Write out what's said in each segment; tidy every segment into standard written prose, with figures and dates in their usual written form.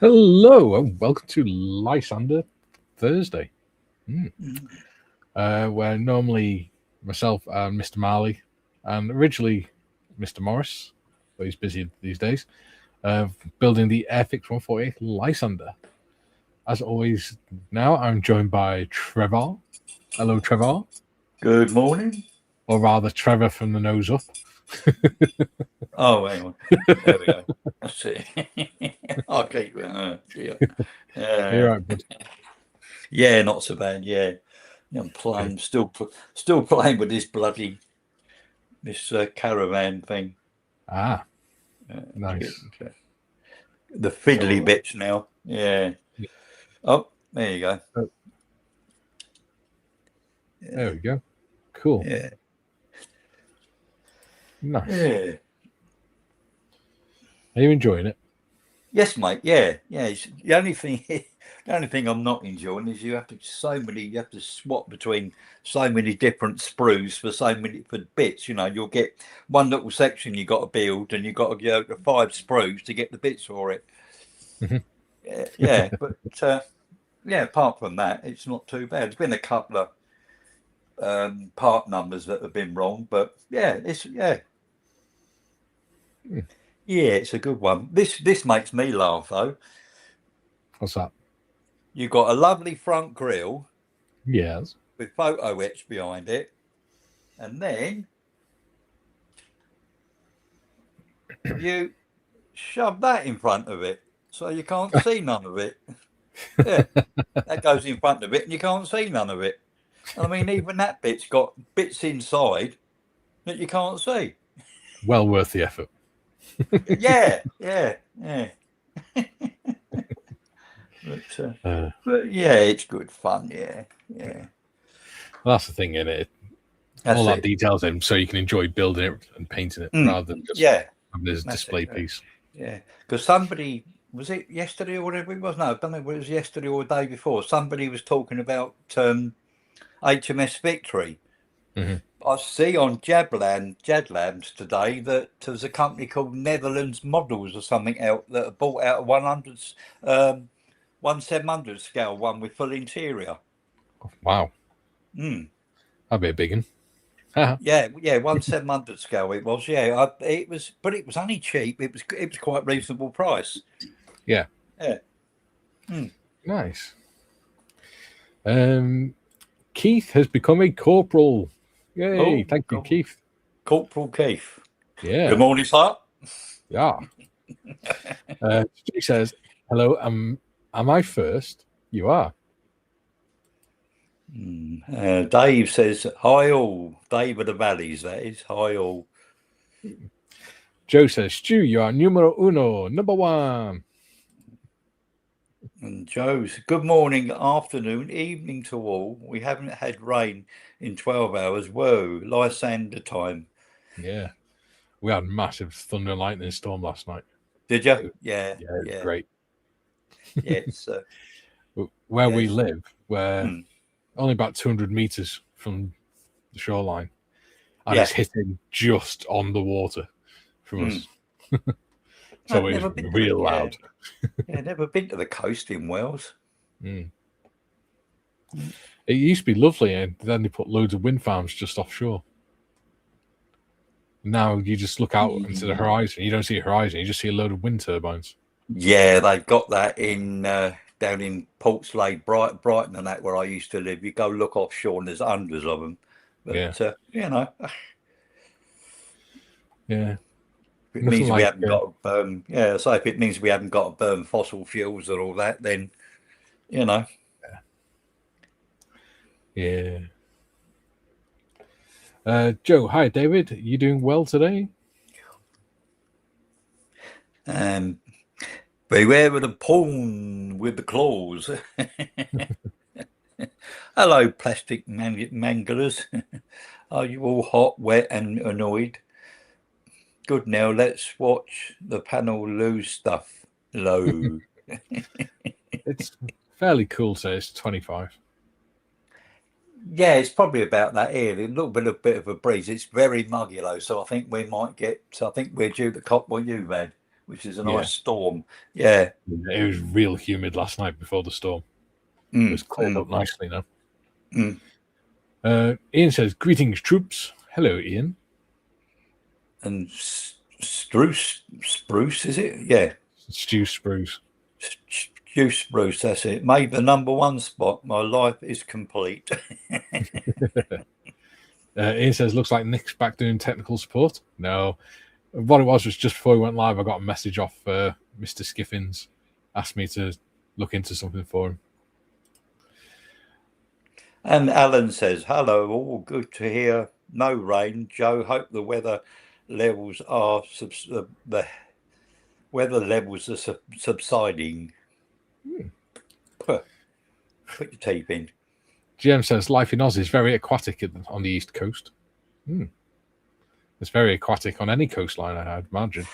Hello and welcome to Lysander Thursday, where normally myself and Mr. Marley, and originally Mr. Morris, but he's busy these days, building the Airfix 148 Lysander. As always, now I'm joined by Trevor. Hello, Trevor. Good morning. Or rather, Trevor from the nose up. Oh, hang on. There we go. Let's see. I'll keep it. You're right, bud. Yeah, not so bad. Yeah, I'm playing. Still playing with this caravan thing. Nice. The fiddly bits now. Yeah. Oh, there you go. There we go. Cool. Yeah. Nice. Yeah. Are you enjoying it? Yes, mate. Yeah. It's the only thing I'm not enjoying is you have to swap between so many different sprues for bits. You know, you'll get one little section you got to build, and you've got to go to 5 sprues to get the bits for it. Mm-hmm. But apart from that, it's not too bad. There's been a couple of part numbers that have been wrong, but it's a good one. This makes me laugh though. What's that? You've got a lovely front grille. Yes. With photo etch behind it, and then you shove that in front of it, so you can't see none of it. Yeah, that goes in front of it, and you can't see none of it. I mean, even that bit's got bits inside that you can't see. Well worth the effort. Yeah. But yeah, it's good fun. Yeah. Well, that's the thing, isn't it? All that details in, so you can enjoy building it and painting it rather than just having this display piece. Yeah, because somebody, was it yesterday or whatever it was? No, I don't know whether it was yesterday or the day before. Somebody was talking about HMS Victory. Mm-hmm. I see on Jadlabs today that there's a company called Netherlands Models or something out that are bought out of 1/700 scale one with full interior. Wow. That'd be a big one. Yeah, 1/700 scale it was. Yeah, it was only cheap. It was quite reasonable price. Yeah. Nice. Keith has become a corporal. Yay! Thank you, Keith. Corporal Keith. Yeah. Good morning, sir. Yeah. She says, "Hello. Am I first? You are." Dave says, "Hi all." Dave of the Valleys, that is. Hi all. Joe says, "Stu, you are numero uno, number one." And Joe's, "Good morning, afternoon, evening to all. We haven't had rain in 12 hours. Whoa, Lysander time." Yeah. We had a massive thunder and lightning storm last night. Did you? Yeah. It was great. Yeah, it's where we live, we're only about 200 meters from the shoreline, and it's hitting just on the water from us. So it's real loud. Yeah, never been to the coast in Wales. It used to be lovely, and then they put loads of wind farms just offshore. Now you just look out into the horizon. You don't see a horizon. You just see a load of wind turbines. Yeah, they've got that in down in Portslade, Brighton, and that where I used to live. You go look offshore, and there's hundreds of them. But you know, yeah. It means we haven't got to burn. Yeah, so if it means we haven't got to burn fossil fuels and all that, then you know. Yeah. Joe, hi David. Are you doing well today? Beware of the pawn with the claws. Hello, plastic manglers. Are you all hot, wet, and annoyed? Good, now let's watch the panel lose stuff low. It's fairly cool, so it's 25. Yeah, it's probably about that here. A little bit of a breeze. It's very muggy though, so I think we might get. So I think we're due to cop what you've had. which is a Yeah. nice storm. Yeah. It was real humid last night before the storm. It was cleared up nicely now. Ian says, "Greetings, troops." Hello, Ian. And Spruce, is it? Yeah. Stu Spruce. Stu Spruce, that's it. Made the #1 spot. My life is complete. Ian says, "Looks like Nick's back doing technical support." No. What it was just before we went live, I got a message off Mr. Skiffins, asked me to look into something for him. And Alan says, "Hello, all good to hear. No rain, Joe. Hope the weather levels are subsiding." Put your teeth in. GM says, "Life in Oz is very aquatic on the East Coast." It's very aquatic on any coastline, I'd imagine.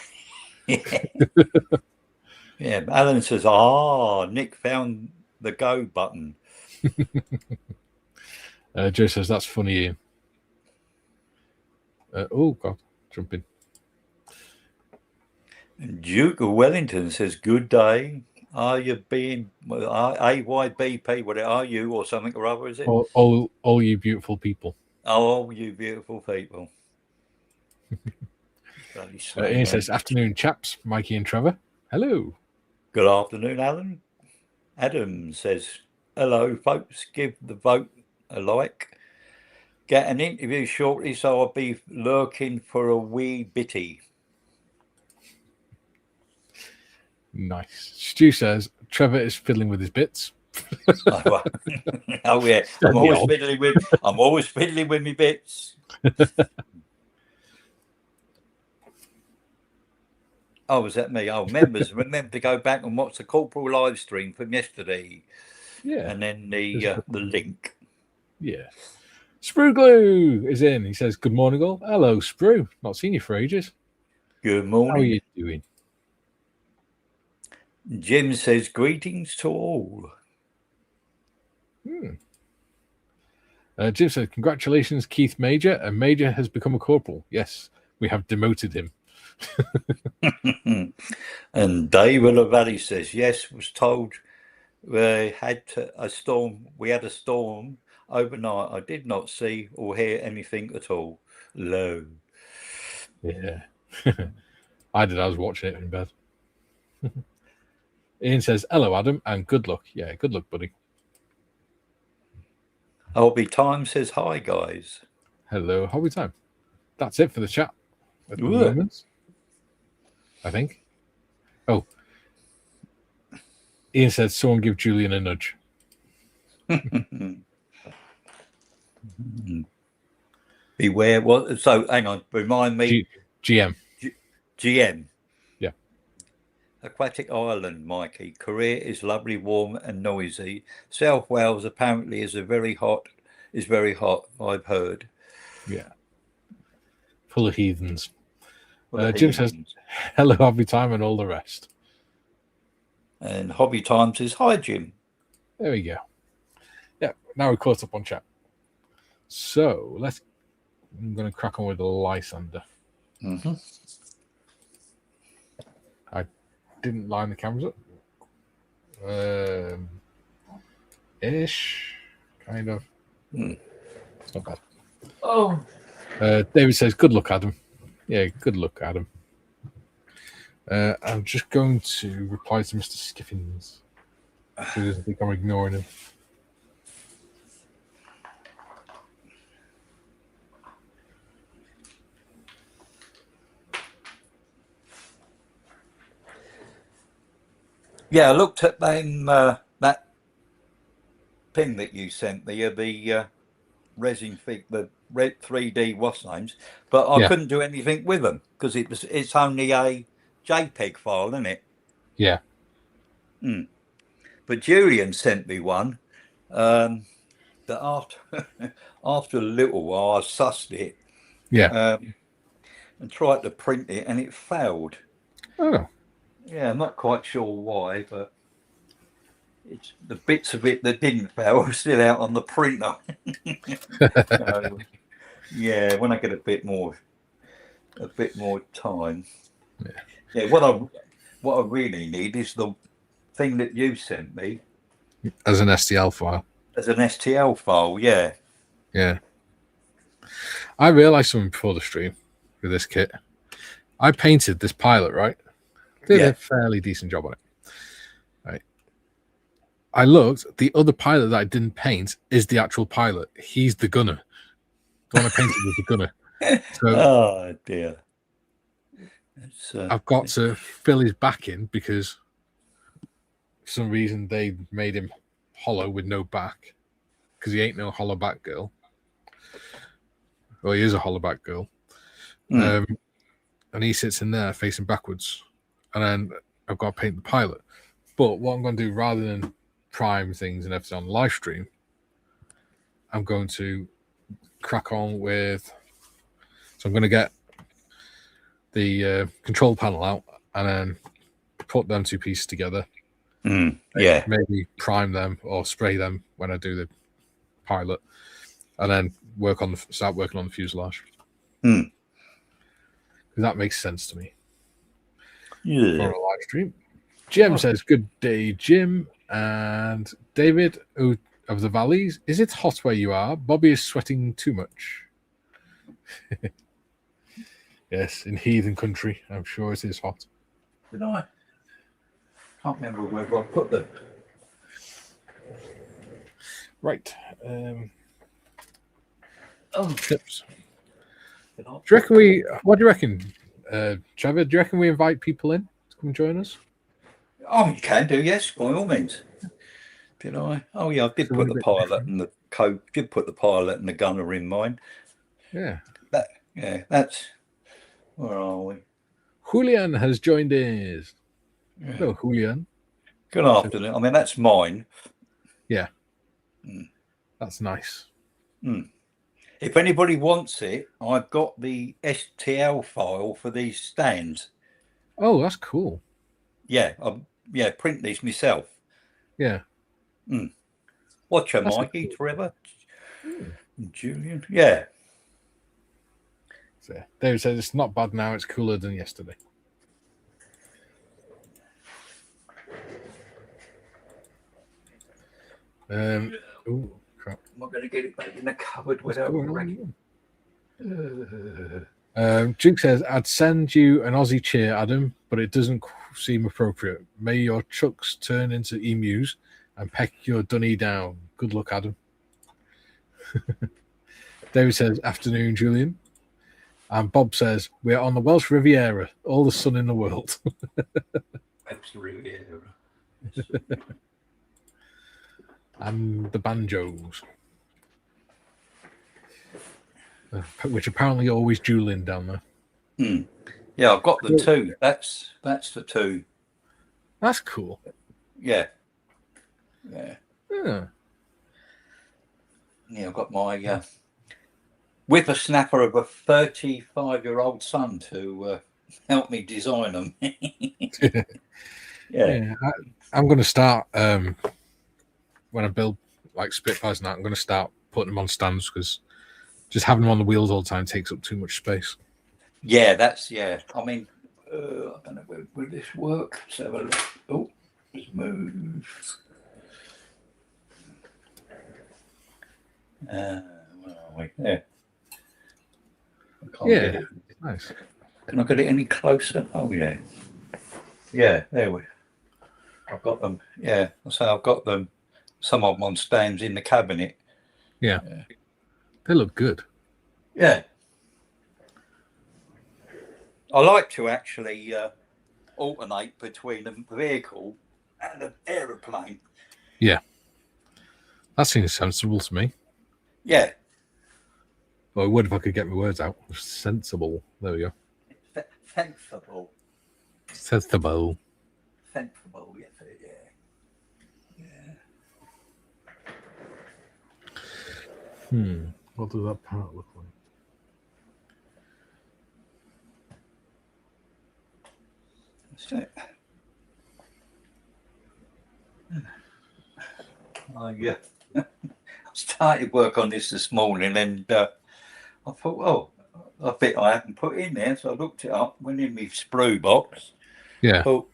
Yeah. Alan says, Nick found the go button. Joe says, "That's funny, Ian." Oh, God, jumping. And Duke of Wellington says, "Good day. Are you being AYBP? What are you, or something or other? Is it? All you beautiful people. Oh, you beautiful people." Ian says, "Afternoon, chaps. Mikey and Trevor. Hello." Good afternoon, Alan. Adam says, "Hello, folks. Give the vote a like. Get an interview shortly, so I'll be lurking for a wee bitty." Nice. Stu says, "Trevor is fiddling with his bits." Oh yeah, I'm always fiddling with my bits. Oh, was that me? Oh, members, remember to go back and watch the Corporal live stream from yesterday. Yeah. And then the link. Yeah. Sprue Glue is in. He says, "Good morning, all." Hello, Sprue. Not seen you for ages. Good morning. How are you doing? Jim says, "Greetings to all." Jim says, "Congratulations, Keith Major. And Major has become a corporal." Yes, we have demoted him. And David of Valley says, "Yes, was told we had a storm. We had a storm overnight. I did not see or hear anything at all. Low." Yeah. I did. I was watching it in bed. Ian says, "Hello, Adam, and good luck." Yeah, good luck, buddy. Hobby Time says, "Hi, guys." Hello, Hobby Time. That's it for the chat at the moment, I think. Oh. Ian said, "Someone give Julian a nudge." Beware what? So hang on, remind me. GM. GM. Yeah. Aquatic Island, Mikey. Korea is lovely, warm and noisy. South Wales apparently is very hot. I've heard. Yeah. Full of heathens. Jim says, "Hello, Hobby Time," and all the rest. And Hobby Time says, "Hi, Jim." There we go. Yeah, now we're caught up on chat. So I'm going to crack on with the Lysander. I didn't line the cameras up. Ish. Kind of. It's not bad. Oh. David says, "Good luck, Adam." Yeah, good luck, Adam. I'm just going to reply to Mr. Skiffins, so he doesn't think I'm ignoring him. Yeah, I looked at that pin that you sent me, the resin fig, the red 3D what's names, but I couldn't do anything with them because it's only a JPEG file, isn't it? Yeah. But Julian sent me one that after a little while I sussed it, and tried to print it, and it failed. Oh. Yeah, I'm not quite sure why, but it's the bits of it that didn't fail are still out on the printer. So, yeah, when I get a bit more time. Yeah. Yeah, what I really need is the thing that you sent me as an STL file. as an STL file. Yeah. Yeah. I realized something before the stream with this kit. I painted this pilot, right? Did a fairly decent job on it. Right. I looked, the other pilot that I didn't paint is the actual pilot. He's the gunner. The one I painted was the gunner. So Oh dear. I've got to fill his back in because for some reason they made him hollow with no back because he ain't no hollow back girl. Well, he is a hollow back girl. And he sits in there facing backwards. And then I've got to paint the pilot. But what I'm going to do, rather than prime things and everything on the live stream, I'm going to crack on with... So I'm going to get the control panel out and then put them two pieces together. Yeah. Maybe prime them or spray them when I do the pilot. And then start working on the fuselage. Because that makes sense to me. Yeah. For a live stream. Jim says, "Good day, Jim." And David of the Valleys, "Is it hot where you are? Bobby is sweating too much." Yes, in heathen country, I'm sure it is hot. Did I? Can't remember where I put them. Right. Tips. What do you reckon, Trevor? Do you reckon we invite people in to come join us? Oh, you can do, yes, by all means. Did I? Oh, yeah, I did put the pilot and the did put the pilot and the gunner in mind. Yeah. That's... Where are we? Julian has joined us. Yeah. Hello, Julian. Good afternoon. I mean, that's mine. Yeah. That's nice. If anybody wants it, I've got the STL file for these stands. Oh, that's cool. Yeah, print these myself. Yeah. Watch her, Mikey, Trevor, Julian. Yeah. So David says it's not bad now, it's cooler than yesterday. Oh, crap. I'm not going to get it back in the cupboard without Duke says, "I'd send you an Aussie cheer, Adam, but it doesn't seem appropriate. May your chucks turn into emus and peck your dunny down. Good luck, Adam." David says, "Afternoon, Julian." And Bob says, "We're on the Welsh Riviera, all the sun in the world." Welsh Riviera. And the banjos. Which apparently always dueling down there. Yeah, I've got the two. That's the two. That's cool. Yeah. Yeah, I've got my whippersnapper of a 35-year-old son to help me design them. Yeah. I'm going to start when I build like Spitfires and that. I'm going to start putting them on stands because just having them on the wheels all the time takes up too much space. Yeah, I mean, I don't know, will this work? Let's have a look. Oh, let's move. Where are we? There. I can't get it. Nice. Can I get it any closer? Oh, yeah. Yeah, there we. I've got them. Yeah, so I've got them. Some of them on stands in the cabinet. Yeah. They look good. Yeah. I like to actually alternate between the vehicle and an aeroplane. Yeah. That seems sensible to me. Yeah. Well, it would if I could get my words out. Sensible. There we go. Sensible. Sensible. Sensible, yes, yeah. What does that part look like? That's it. Yeah. I started work on this morning and I thought, I bet I haven't put in there. So I looked it up, went in my sprue box. Yeah. Oh,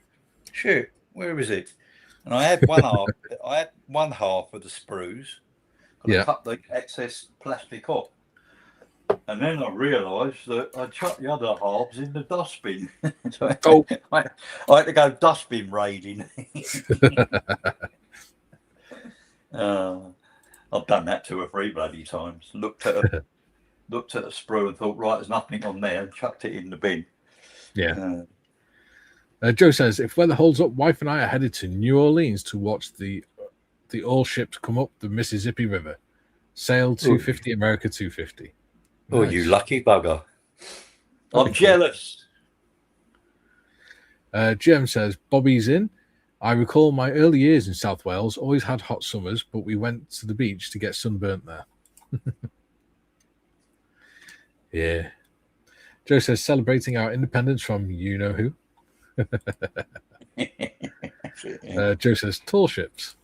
shit, where is it? And I had one half. I had one half of the sprues. Got to Yeah. cut the excess plastic off. And then I realised that I chucked the other halves in the dustbin. So Oh. I had to go dustbin raiding. I've done that 2 or 3 bloody times. Looked at a sprue and thought, right, there's nothing on there, and chucked it in the bin. Yeah. Joe says, if weather holds up, wife and I are headed to New Orleans to watch the oil ships come up the Mississippi River. Sail 250, America 250. Oh, nice. You lucky bugger. I'm jealous. Jim says, Bobby's in. I recall my early years in South Wales, always had hot summers, but we went to the beach to get sunburnt there. Yeah. Joe says, celebrating our independence from you-know-who. Joe says, tall ships.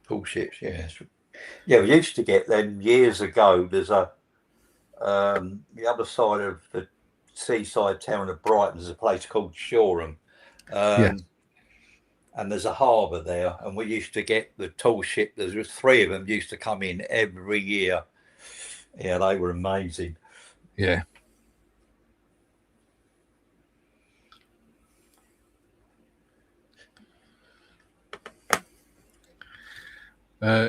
Tall ships, yes. Yeah, we used to get them years ago. There's the other side of the seaside town of Brighton, there's a place called Shoreham. And there's a harbour there, and we used to get the tall ship. There was 3 of them used to come in every year. Yeah, they were amazing. Yeah.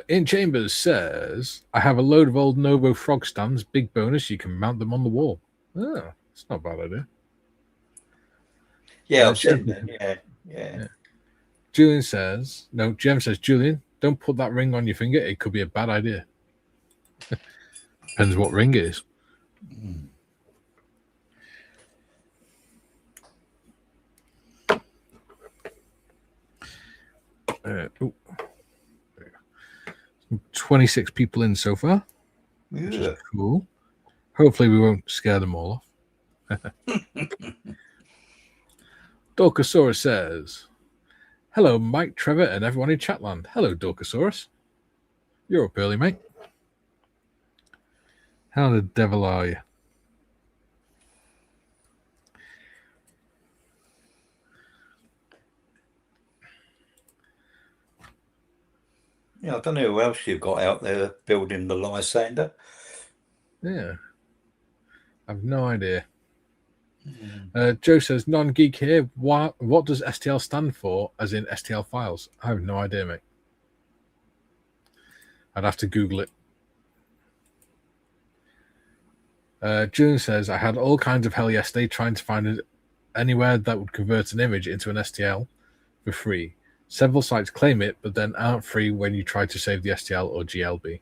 In Chambers says, I have a load of old Novo frog stands. Big bonus, you can mount them on the wall. Oh, it's not a bad idea. Yeah, I've seen them. Yeah. Julian says, no, Jem says, Julian, don't put that ring on your finger. It could be a bad idea. Depends what ring it is. Mm. 26 people in so far. Which is cool. Hopefully we won't scare them all off. Dorkosaurus says, hello, Mike, Trevor, and everyone in Chatland. Hello, Dorkosaurus. You're up early, mate. How the devil are you? Yeah, I don't know who else you've got out there building the Lysander. Yeah. I've no idea. Joe says, non-geek here. What does STL stand for, as in STL files? I have no idea, mate. I'd have to Google it. June says, I had all kinds of hell yesterday trying to find it anywhere that would convert an image into an STL for free. Several sites claim it, but then aren't free when you try to save the STL or GLB.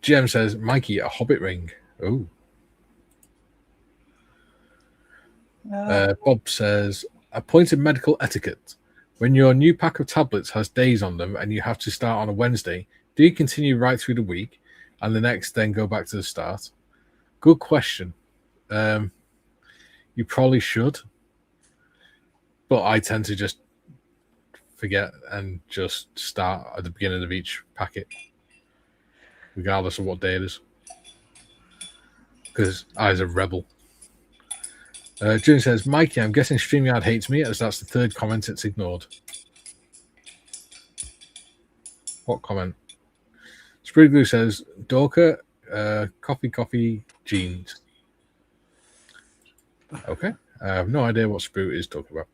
GM says, Mikey, a Hobbit ring. Oh. Bob says, a point of medical etiquette. When your new pack of tablets has days on them and you have to start on a Wednesday, do you continue right through the week and the next then go back to the start? Good question. You probably should. But I tend to just forget and just start at the beginning of each packet, regardless of what day it is. Because I's a rebel. June says, Mikey, I'm guessing StreamYard hates me, as that's the 3rd comment it's ignored. What comment? Spriggloo says, Dorka, coffee, jeans. Okay. I have no idea what Sprue is talking about.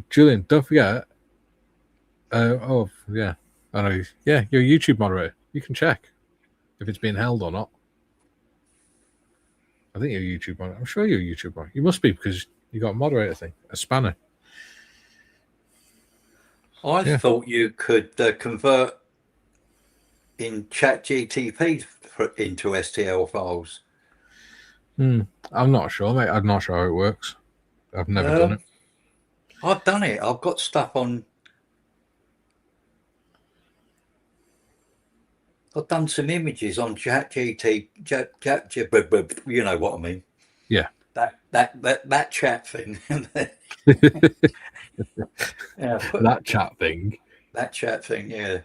Julian, don't forget. Oh, yeah. I know. Yeah, you're a YouTube moderator. You can check if it's being held or not. I think you're a YouTube moderator. I'm sure you're a YouTube moderator. You must be, because you got a moderator thing, a spanner. I thought you could convert in ChatGTP into STL files. I'm not sure, mate. I'm not sure how it works. I've never done it. I've done it. I've got stuff on. I've done some images on ChatGPT. You know what I mean? Yeah. That chat thing. That chat thing. That chat thing. Yeah.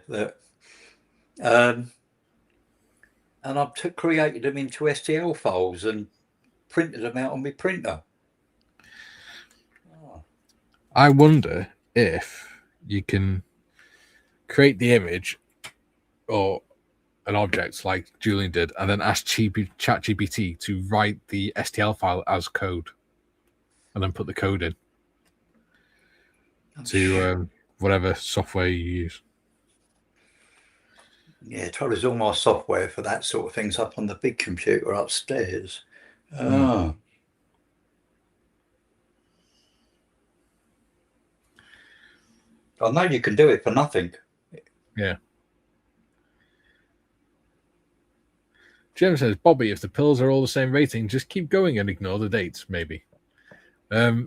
and I've created them into STL files and printed them out on my printer. Oh. I wonder if you can create the image or an object like Julian did, and then ask ChatGPT to write the STL file as code, and then put the code in to whatever software you use. Yeah, there's all my software for that sort of things up on the big computer upstairs. I know you can do it for nothing. Yeah. Jim says, Bobby, if the pills are all the same rating, just keep going and ignore the dates, maybe. Yeah,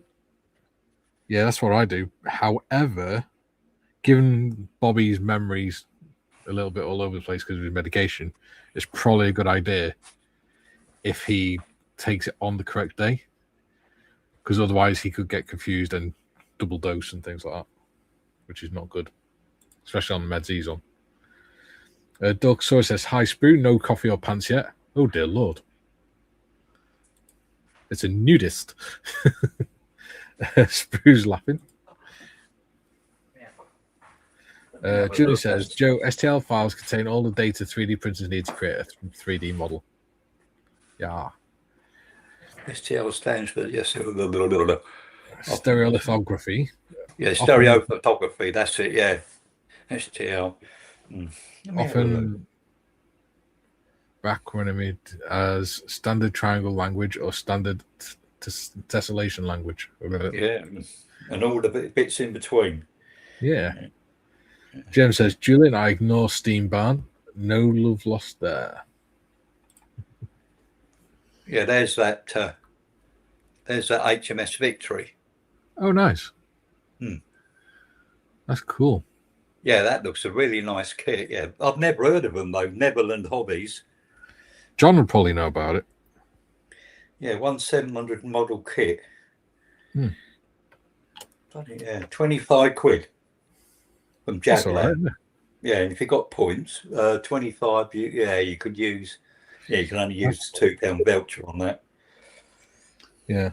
that's what I do. However, given Bobby's memories a little bit all over the place because of his medication, it's probably a good idea if he takes it on the correct day, because otherwise he could get confused and double dose and things like that, which is not good, especially on the meds he's on. Doug Sawyer says, hi, Sprue, no coffee or pants yet. Oh, dear Lord. It's a nudist. Sprue's laughing. Julie says, Joe, STL files contain all the data 3D printers need to create a 3D model. Yeah. STL stands for, yes, stereolithography. Yeah, stereophotography, that's it, yeah. STL. Often acronymed as standard triangle language or standard tessellation language. Yeah, and all the bits in between. Yeah. Jem says, Julian, I ignore Steam Barn. No love lost there. Yeah, there's that HMS Victory. Oh, nice. That's cool. Yeah, that looks a really nice kit. Yeah, I've never heard of them though. Neverland Hobbies. John would probably know about it. Yeah, 1700 model kit. Yeah, 25 quid from Jack. Right. Yeah, and if you got points, 25. You could use. Yeah, you can only use the £2 voucher on that. Yeah.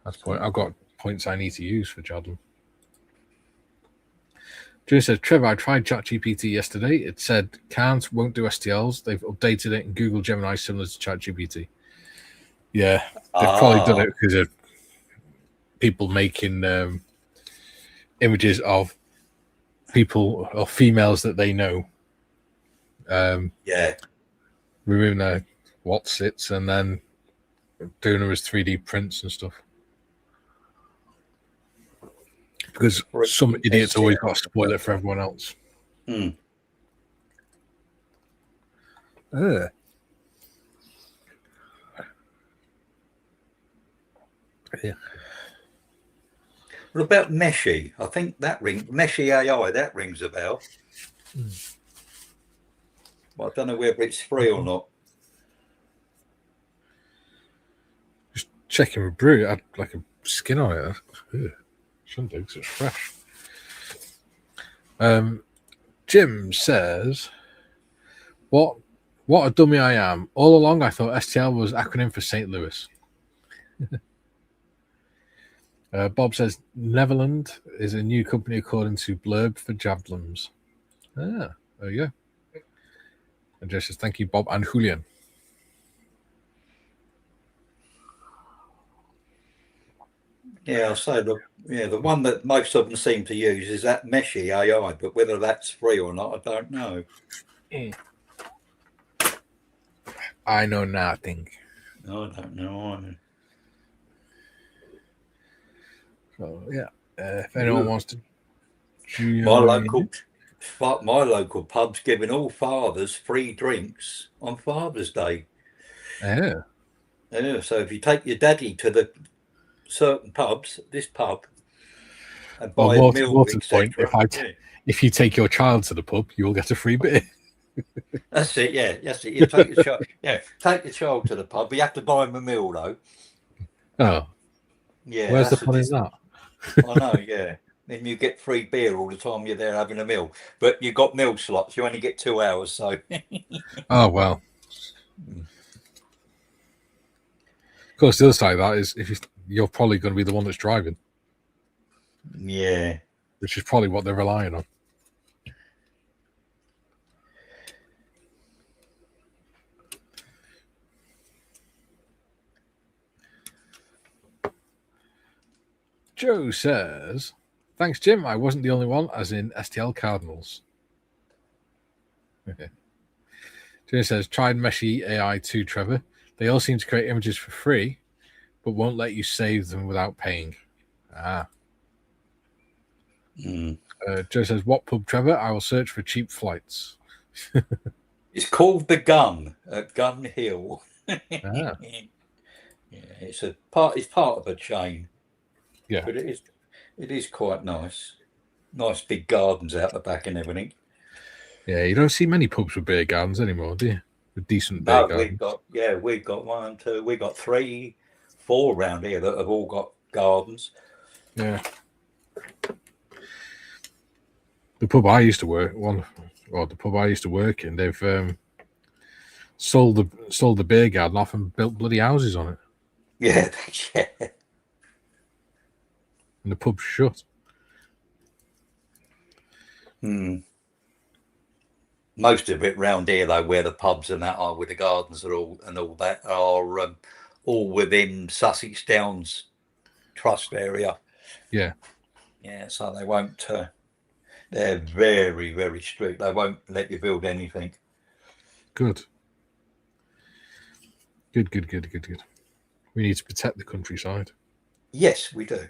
That's point. I've got points I need to use for Jadlin. Drew says, Trevor, I tried ChatGPT yesterday. It said won't do STLs. They've updated it in Google Gemini similar to ChatGPT. Yeah, they've probably done it because of people making images of people or females that they know. Removing their whatsits and then doing them as 3D prints and stuff. Because some idiots always got to spoil it for everyone else. Yeah. What about Meshy? I think that Meshy AI, that rings a bell. Well, I don't know whether it's free or not. Just checking with Brew. It had like a skin on it. Shouldn't do because it's fresh. Jim says, what a dummy I am. All along I thought STL was acronym for St. Louis. Bob says, Neverland is a new company according to Blurb for Javelins. There you go. And Jess says, thank you, Bob and Julian. Yeah, I'll say the one that most of them seem to use is that Meshy AI, but whether that's free or not, I don't know. I know nothing. I don't know. So yeah, if anyone wants to join, my local pub's giving all fathers free drinks on Father's Day. Yeah. So if you take your daddy to the certain pubs, this pub, and buy a meal, if you take your child to the pub, you will get a free beer. That's it. Yeah, that's it. You take your child. Yeah, take your child to the pub. But you have to buy him a meal though. Oh. Yeah. Where's the fun in that? I know. Yeah. then you get free beer all the time you're there having a meal. But you got meal slots. You only get 2 hours, so. Oh well. Of course, the other side of that is you're probably going to be the one that's driving. Yeah. Which is probably what they're relying on. Joe says, thanks, Jim. I wasn't the only one, as in STL Cardinals. Joe says, tried Meshi AI 2, Trevor. They all seem to create images for free, but won't let you save them without paying. Joe says, what pub, Trevor? I will search for cheap flights. It's called The Gun at Gun Hill. Yeah, it's part of a chain. Yeah, but it is quite nice. Nice big gardens out the back and everything. Yeah, you don't see many pubs with beer gardens anymore, do you? With decent beer gardens. We've got 1, 2, we've got 3, 4 around here that have all got gardens. Yeah. The pub I used to work in, they've sold the beer garden off and built bloody houses on it. Yeah, yeah. And the pub's shut. Most of it round here, though, where the pubs and that are, with the gardens are all that, are all within Sussex Downs Trust area. Yeah. Yeah, so they won't. They're very, very strict. They won't let you build anything. Good. We need to protect the countryside. Yes, we do.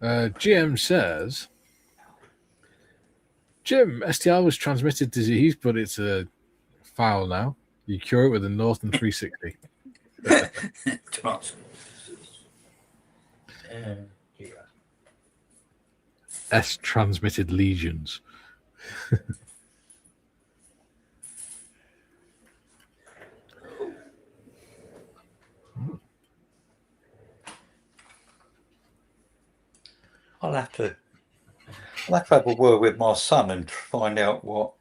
GM says, Jim, STR was transmitted disease, but it's a foul now. You cure it with a Norton 360. S-transmitted lesions. I'll have to have a word with my son and find out what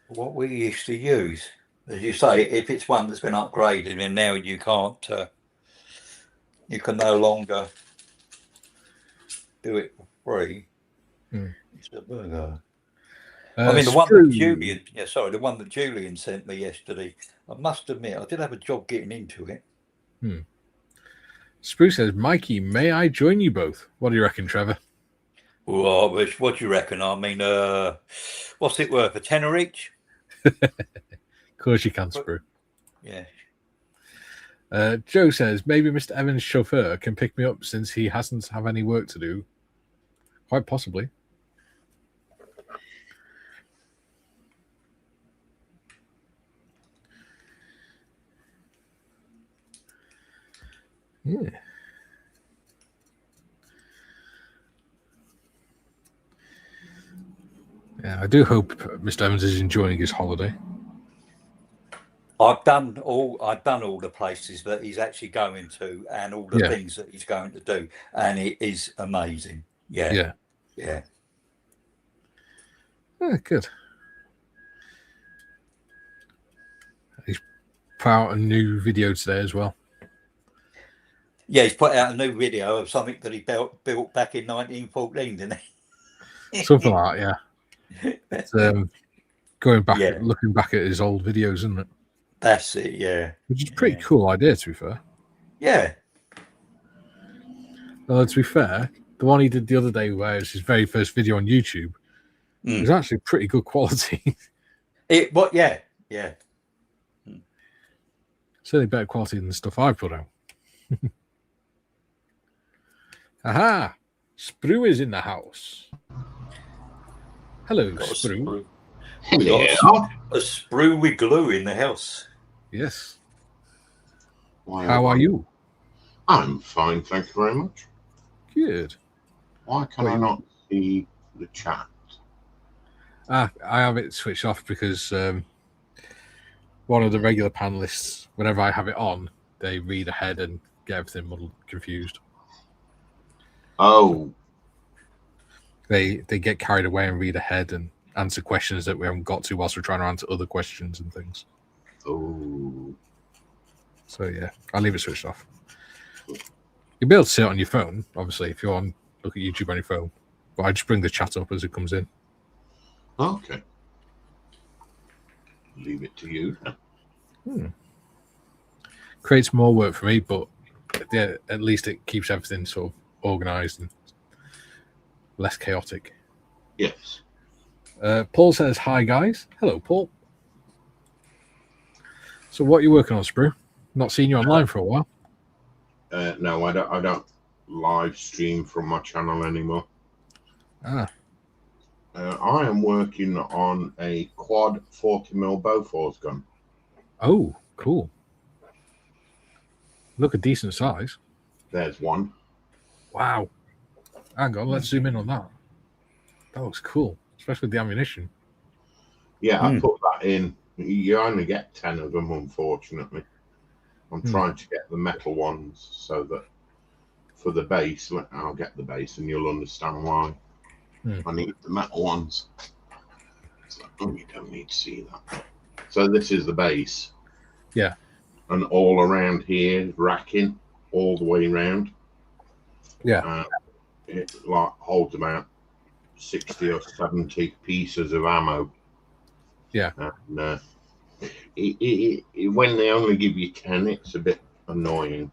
we used to use. As you say, if it's one that's been upgraded and now you can't, you can no longer do it for free. It's a burger. I mean, the one that Julian sent me yesterday, I must admit, I did have a job getting into it. Spruce says, Mikey, may I join you both? What do you reckon, Trevor? Well, what do you reckon? I mean, what's it worth? A tenner each? Of course you can, Spruce. Yeah. Joe says, maybe Mr. Evans' chauffeur can pick me up since he hasn't have any work to do. Quite possibly. Yeah. Yeah, I do hope Mr. Evans is enjoying his holiday. I've done all the places that he's actually going to and all the things that he's going to do, and it is amazing. Yeah. Good. He's put out a new video today as well. Yeah, he's put out a new video of something that he built back in 1914, didn't he? Something like that, yeah. It's, going back, looking back at his old videos, isn't it? That's it, yeah. Which is a pretty cool idea, to be fair. Yeah. Well, to be fair, the one he did the other day, where it was his very first video on YouTube, was actually pretty good quality. Yeah. Certainly better quality than the stuff I put out. Aha! Sprue is in the house. Hello, Sprue. We got a sprue with glue in the house. Yes. How are you? I'm fine, thank you very much. Good. Why can I not see the chat? I have it switched off because one of the regular panelists, whenever I have it on, they read ahead and get everything muddled, confused. Oh, They get carried away and read ahead and answer questions that we haven't got to whilst we're trying to answer other questions and things. oh. So yeah, I'll leave it switched off. You'll be able to see it on your phone, obviously, if you want to look at YouTube on your phone. But I just bring the chat up as it comes in. Okay. Leave it to you then. Creates more work for me, but yeah, at least it keeps everything sort of organised and less chaotic. Yes. Paul says, "Hi guys." Hello, Paul. So what are you working on, Sprue? Not seen you online for a while. No, I don't live stream from my channel anymore. Ah, I am working on a quad 40mm Bofors gun. oh, cool. Look a decent size. There's one. Wow. Hang on, let's zoom in on that. That looks cool, especially with the ammunition. Yeah, I put that in. You only get 10 of them, unfortunately. I'm trying to get the metal ones so that for the base, I'll get the base and you'll understand why. I need the metal ones. So, you don't need to see that. So this is the base. Yeah. And all around here, racking all the way around. Yeah. It like holds about 60 or 70 pieces of ammo. Yeah. And when they only give you 10, it's a bit annoying.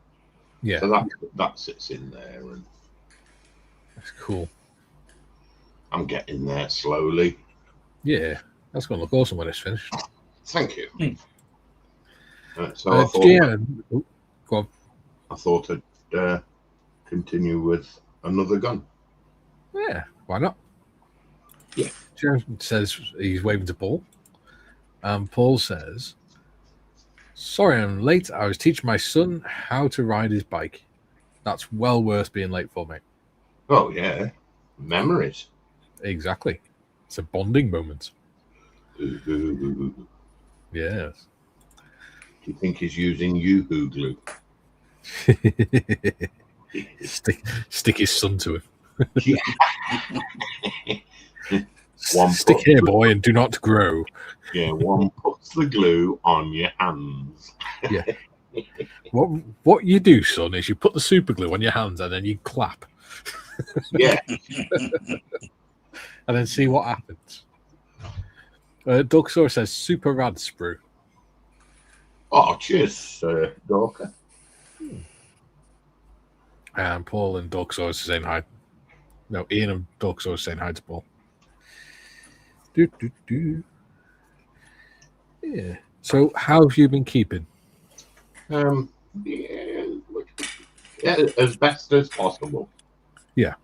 Yeah. So that sits in there, and That's cool. I'm getting there slowly. Yeah, that's going to look awesome when it's finished. Thank you. So go on. I thought I'd continue with another gun. Yeah, why not? Yeah. Jared says he's waving to Paul. Paul says, "Sorry I'm late. I was teaching my son how to ride his bike. That's well worth being late for, mate." Oh, yeah. Memories. Exactly. It's a bonding moment. Do Yes. you think he's using Yoo-hoo glue? Stick his son to him. Yeah. Stick here, boy, and do not grow. Yeah, one puts the glue on your hands. Yeah. What you do, son, is you put the super glue on your hands and then you clap. Yeah. And then see what happens. Duxor says, "Super rad, Sprue." Oh, cheers, Dorker. And Paul and Duxor are saying hi. No, Ian and Duxor are saying hi to Paul. Yeah. So, how have you been keeping? Yeah, as best as possible. Yeah.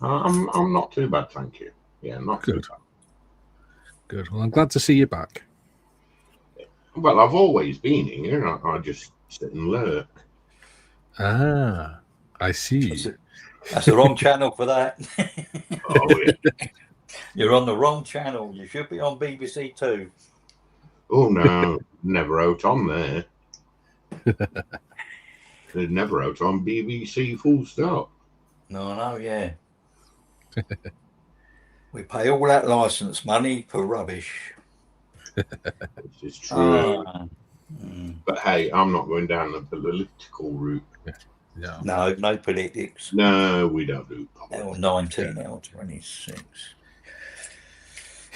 I'm not too bad, thank you. Yeah, not Good. too bad. Good. Well, I'm glad to see you back. Well, I've always been here. I just sit and lurk. Ah, I see. That's the wrong channel for that. Oh, yeah. You're on the wrong channel. You should be on BBC Two. Oh, no. Never out on there. They're never out on BBC full stop. No, yeah. We pay all that license money for rubbish. This is true. Mm. But hey, I'm not going down the political route. No. No politics. No, we don't do politics. L19, L26.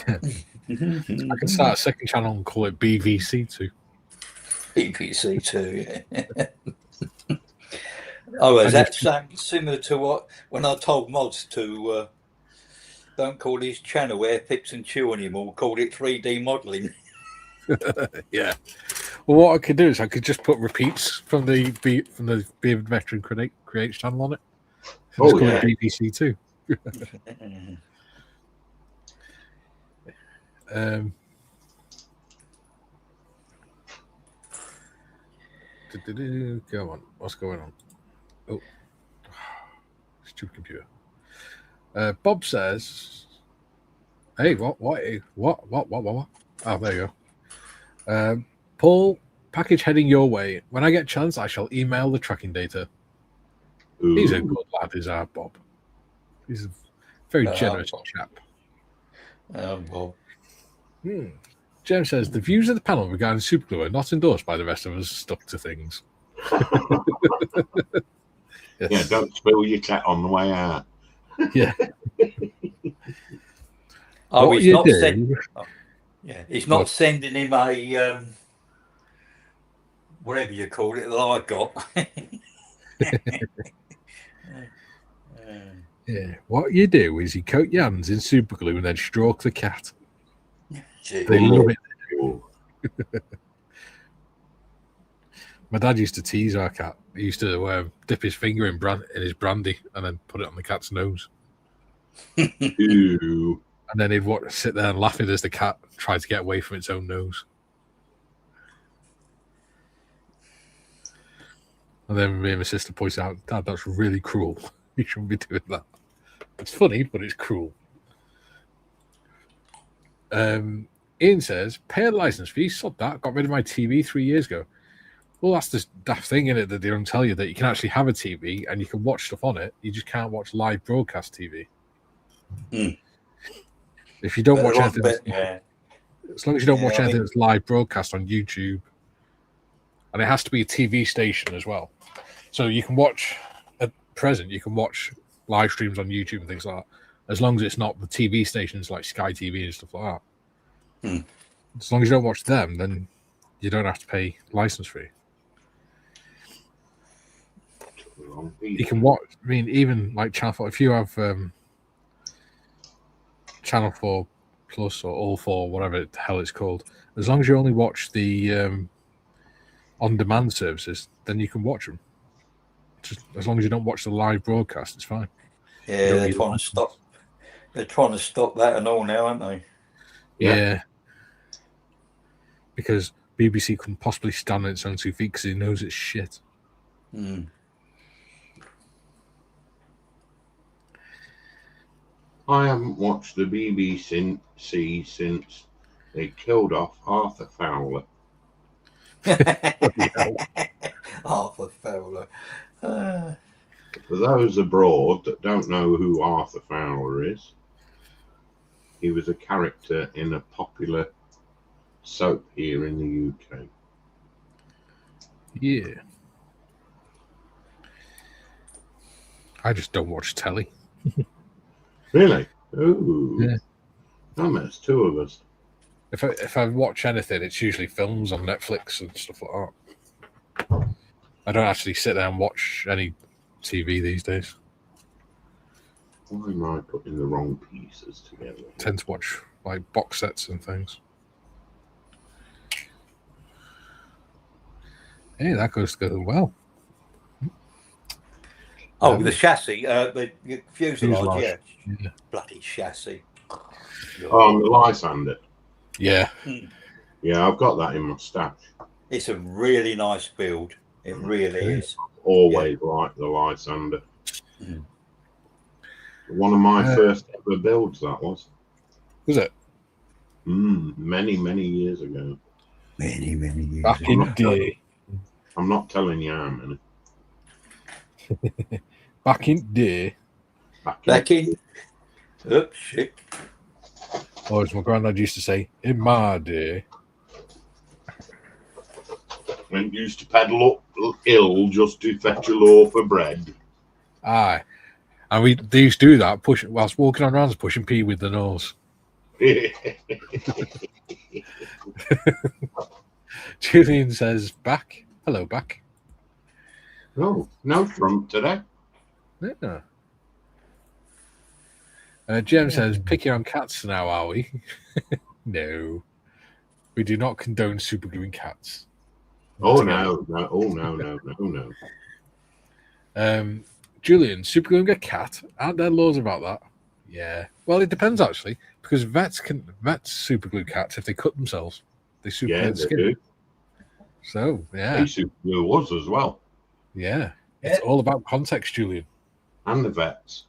I can start a second channel and call it BVC2. BBC Two, yeah. Oh, is that similar to what when I told mods to don't call his channel Airfix and Chill anymore, call it 3D modelling. Yeah. Well, what I could do is I could just put repeats from the Bearded Veteran Creates channel on it. Oh, just call yeah. it BVC2. Go on. What's going on? Oh, stupid computer. Bob says, "Hey, what? Oh, there you Paul, package heading your way. When I get a chance, I shall email the tracking data. He's a good lad, is our Bob. He's a very generous chap. Bob. James says, the views of the panel regarding superglue are not endorsed by the rest of us stuck to things. Yes. Yeah, don't spill your cat on the way out. Yeah. Oh, What he's you not do- he's not sending him a whatever you call it that I got. Yeah. What you do is you coat your hands in superglue and then stroke the cat. They love it. My dad used to tease our cat. He used to dip his finger in his brandy and then put it on the cat's nose. Ooh. And then he'd sit there and laugh as the cat tried to get away from its own nose. And then me and my sister pointed out, Dad, that's really cruel. You shouldn't be doing that. It's funny, but it's cruel. Ian says, pay a license fee, sod that. Got rid of my TV 3 years ago. Well, that's this daft thing in it that they don't tell you, that you can actually have a TV and you can watch stuff on it. You just can't watch live broadcast TV. If you don't watch anything, as long as you don't watch anything that's live broadcast on YouTube, and it has to be a TV station as well. So you can watch, at present, you can watch live streams on YouTube and things like that, as long as it's not the TV stations like Sky TV and stuff like that. As long as you don't watch them, then you don't have to pay license fee. You can watch, I mean, even like Channel 4, if you have Channel 4 Plus or All 4, whatever the hell it's called, as long as you only watch the on-demand services, then you can watch them. Just as long as you don't watch the live broadcast, it's fine. Yeah, they're trying to stop. They're trying to stop that and all now, aren't they? Yeah. Because BBC couldn't possibly stand on its own 2 feet because it knows it's shit. I haven't watched the BBC since they killed off Arthur Fowler. Arthur Fowler. For those abroad that don't know who Arthur Fowler is, he was a character in a popular soap here in the UK. Yeah. I just don't watch telly. Really? Ooh. Yeah. Oh, that's 2 of us. If I watch anything, it's usually films on Netflix and stuff like that. I don't actually sit there and watch any TV these days. Why am I putting the wrong pieces together? I tend to watch like box sets and things. Hey, that goes together well. Oh, the chassis, the fuselage, yeah. Bloody chassis. Oh, the Lysander. Yeah. Yeah, I've got that in my stash. It's a really nice build. It really is. Always like the Lysander. One of my first ever builds, that was. Was it? Many, many years ago. Many years Back in the day. I'm not telling you how many. Back in the day. Back in. Oh, shit. Or as my granddad used to say, in my day. When you used to pedal up hill just to fetch a loaf of bread. Aye. And they used to do that whilst walking on rounds, pushing pee with the nose. Julian says, back. Hello, back. Oh, no front today. Yeah. Jem says, picky on cats now, are we? No. We do not condone supergluing cats. Oh, no. Oh, no. Julian, supergluing a cat? Aren't there laws about that? Yeah. Well, it depends, actually, because vets superglue cats if they cut themselves. They superglue the skin. Do. So, yeah. They superglue us as well. Yeah. It's all about context, Julian. And the vets.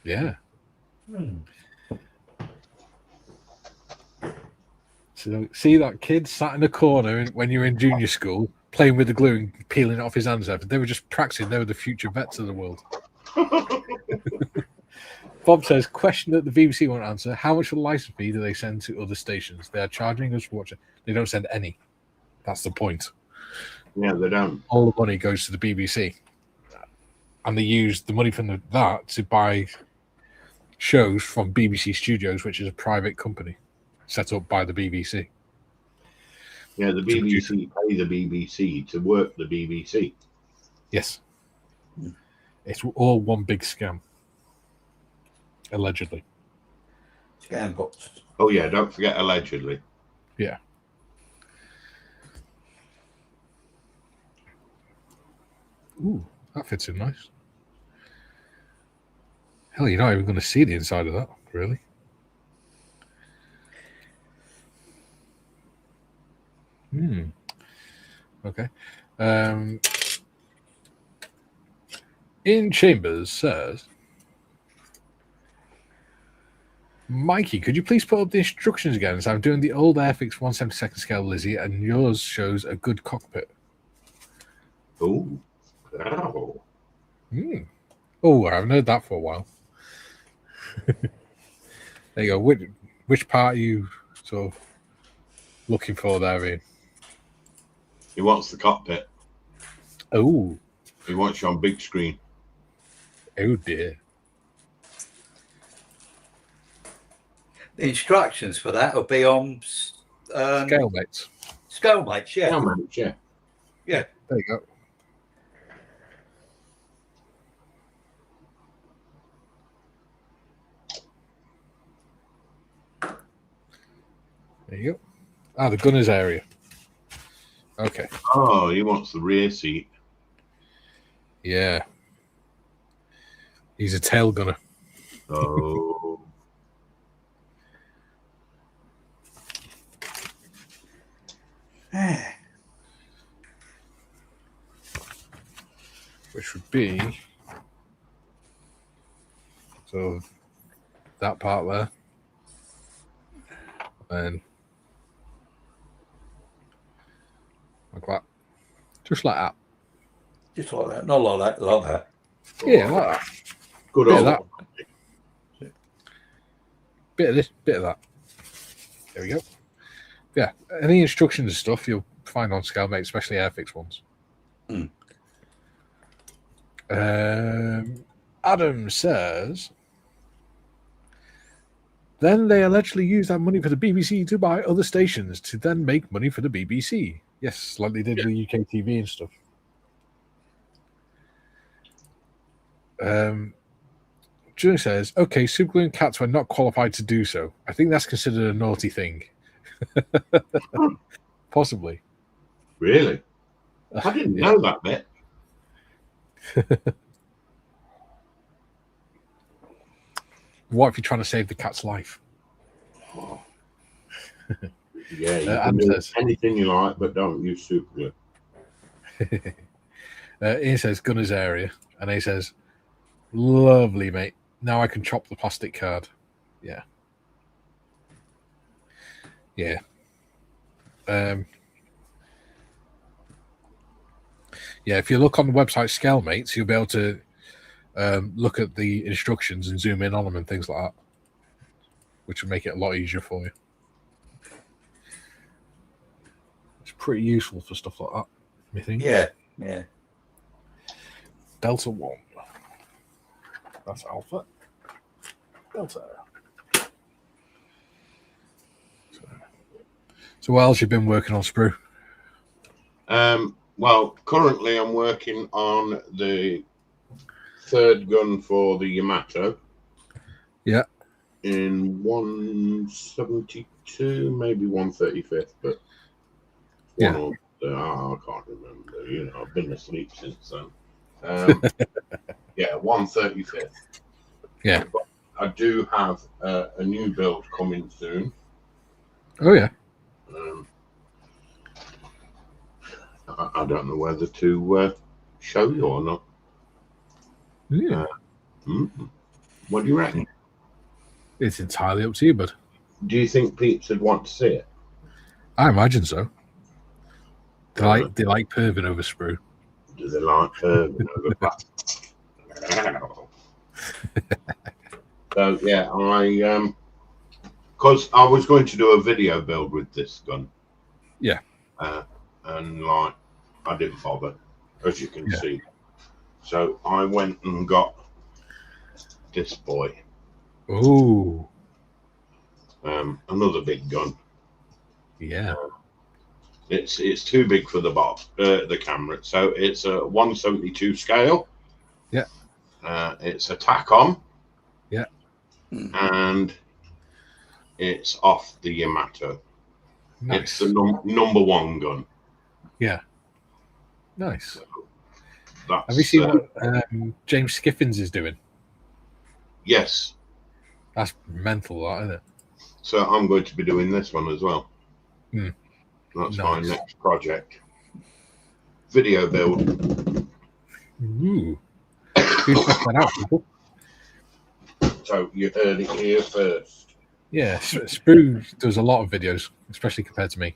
Yeah. So see that kid sat in a corner when you were in junior school, playing with the glue and peeling it off his hands out. They were just practicing. They were the future vets of the world. Bob says, question that the BBC won't answer. How much of the license fee do they send to other stations? They are charging us for watching. They don't send any. That's the point. Yeah, they don't. All the money goes to the BBC. And they use the money from that to buy shows from BBC Studios, which is a private company set up by the BBC. Yeah, the BBC pay the BBC to work the BBC. Yes. It's all one big scam. Allegedly. Scam box. Oh, yeah, don't forget allegedly. Yeah. Ooh, that fits in nice. Hell, you're not even going to see the inside of that, really. Okay. In Chambers says, Mikey, could you please put up the instructions again? As I'm doing the old Airfix 1/72 scale Lizzie, and yours shows a good cockpit. Oh, wow. Oh, I haven't heard that for a while. There you go. Which part are you sort of looking for there, Ian? He wants the cockpit. Oh. He wants you on big screen. Oh, dear. The instructions for that will be on Scalemates. Scalemates, yeah. Scalemates, yeah. Yeah. There you go. There you go. Ah, the gunner's area. Okay. Oh, he wants the rear seat. Yeah. He's a tail gunner. Oh. Which would be so that part there. And like that. Just like that. Just like that. Not like that, like that. Yeah, like that. Good Bit of old that. Bit of this, bit of that. There we go. Yeah, any instructions and stuff you'll find on Scalmate, especially Airfix ones. Adam says, then they allegedly use that money for the BBC to buy other stations to then make money for the BBC. Yes, like they did with UK TV and stuff. Julie says, okay, Superglue and Cats were not qualified to do so. I think that's considered a naughty thing. Possibly. Really? I didn't know that bit. What if you're trying to save the cat's life? Oh. Yeah, you can Adam do says, anything you like, but don't use superglue. Ian says, gunner's area. And he says, lovely, mate. Now I can chop the plastic card. Yeah. Yeah. Yeah, if you look on the website Scalemates, you'll be able to look at the instructions and zoom in on them and things like that, which will make it a lot easier for you. It's pretty useful for stuff like that, I think. Yeah, yeah. Delta 1. That's Alpha. Delta. So what else you been working on, Sprue? Well, currently I'm working on the third gun for the Yamato. Yeah. In 172, maybe 135th, but yeah. I can't remember. You know, I've been asleep since then. Yeah, 135th. Yeah. But I do have a new build coming soon. Oh, yeah. I don't know whether to show you or not. Yeah. What do you reckon? It's entirely up to you, bud. Do you think peeps would want to see it? I imagine so. They like perving over sprue. Do they like perving over that? So yeah, because I was going to do a video build with this gun. Yeah. And like I didn't bother, as you can see. So I went and got this boy. Ooh. Another big gun. Yeah. It's too big for the camera. So it's a 172 scale. Yeah. It's a tack-on. Yeah. And it's off the Yamato. Nice. It's the number one gun. Yeah. Nice. That's, have you seen what James Skiffins is doing? Yes. That's mental, that, isn't it? So I'm going to be doing this one as well. That's my next project. Video build. Ooh. Check that out, people. So you heard it here first. Yeah, Sprue does a lot of videos, especially compared to me.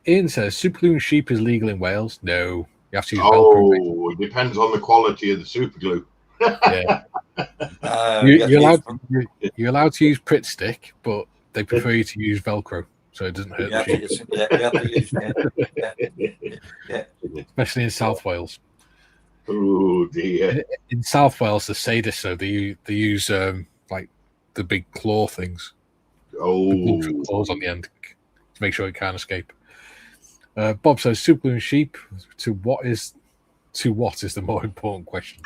Ian says, supergluing sheep is legal in Wales. No, you have to use Velcro. Oh, it depends on the quality of the super glue. Yeah. You're allowed to use Pritt stick, but they prefer you to use Velcro, so it doesn't hurt the sheep. Especially in South Wales. Oh dear. In South Wales, the sadists, so they use like the big claw things. Oh, The claws on the end to make sure it can't escape. Bob says, supergluing sheep to what is the more important question?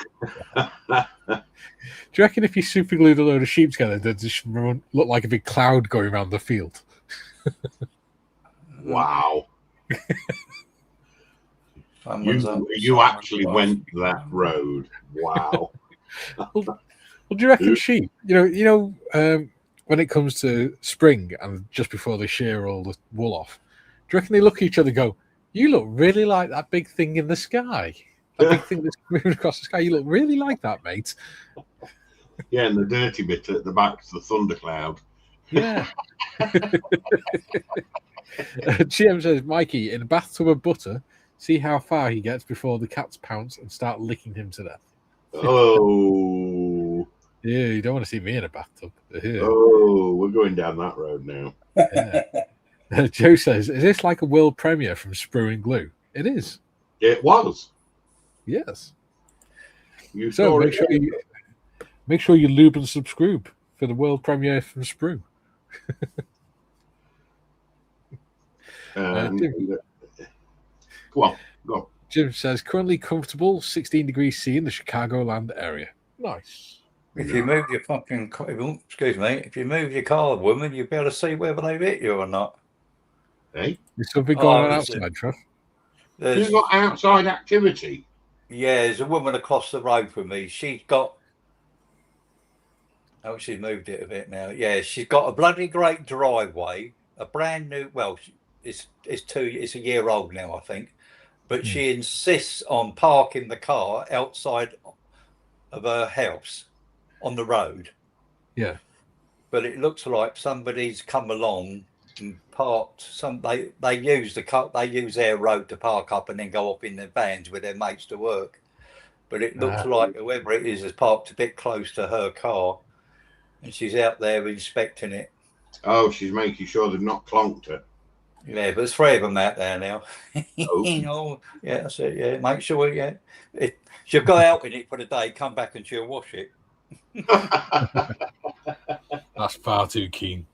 Do you reckon if you superglued a load of sheep together, they'd just look like a big cloud going around the field? Wow. You actually went that road. Wow. Well, do you reckon sheep? You know, when it comes to spring and just before they shear all the wool off, do you reckon they look at each other and go, "You look really like that big thing in the sky. That big thing that's moving across the sky. You look really like that, mate." Yeah, and the dirty bit at the back's the thundercloud. Yeah. GM says, Mikey, in a bathtub of butter, see how far he gets before the cats pounce and start licking him to death. Oh. Yeah, you don't want to see me in a bathtub. Oh, we're going down that road now. Yeah. Joe says, is this like a world premiere from Sprue and Glue? It is. It was. Yes. So make sure you lube and subscribe for the world premiere from Sprue. Go on. Jim says, currently comfortable, 16 degrees C in the Chicagoland area. Nice. If you move your fucking, excuse me, if you move your car, woman, you'll be able to see whether they've hit you or not. Hey? There's something going on outside, Trev. You've got outside activity? Yeah, there's a woman across the road from me. She's got, she's moved it a bit now. Yeah, she's got a bloody great driveway, a brand new, well, it's a year old now, I think. But she insists on parking the car outside of her house on the road. Yeah. But it looks like somebody's come along and parked they use their road to park up and then go off in their vans with their mates to work. But it looks like whoever it is has parked a bit close to her car and she's out there inspecting it. Oh, she's making sure they've not clonked her. Yeah, but there's 3 of them out there now. Oh, yeah, that's it. Yeah, make sure. Yeah, she'll go out in it for the day, come back, and she'll wash it. That's far too keen.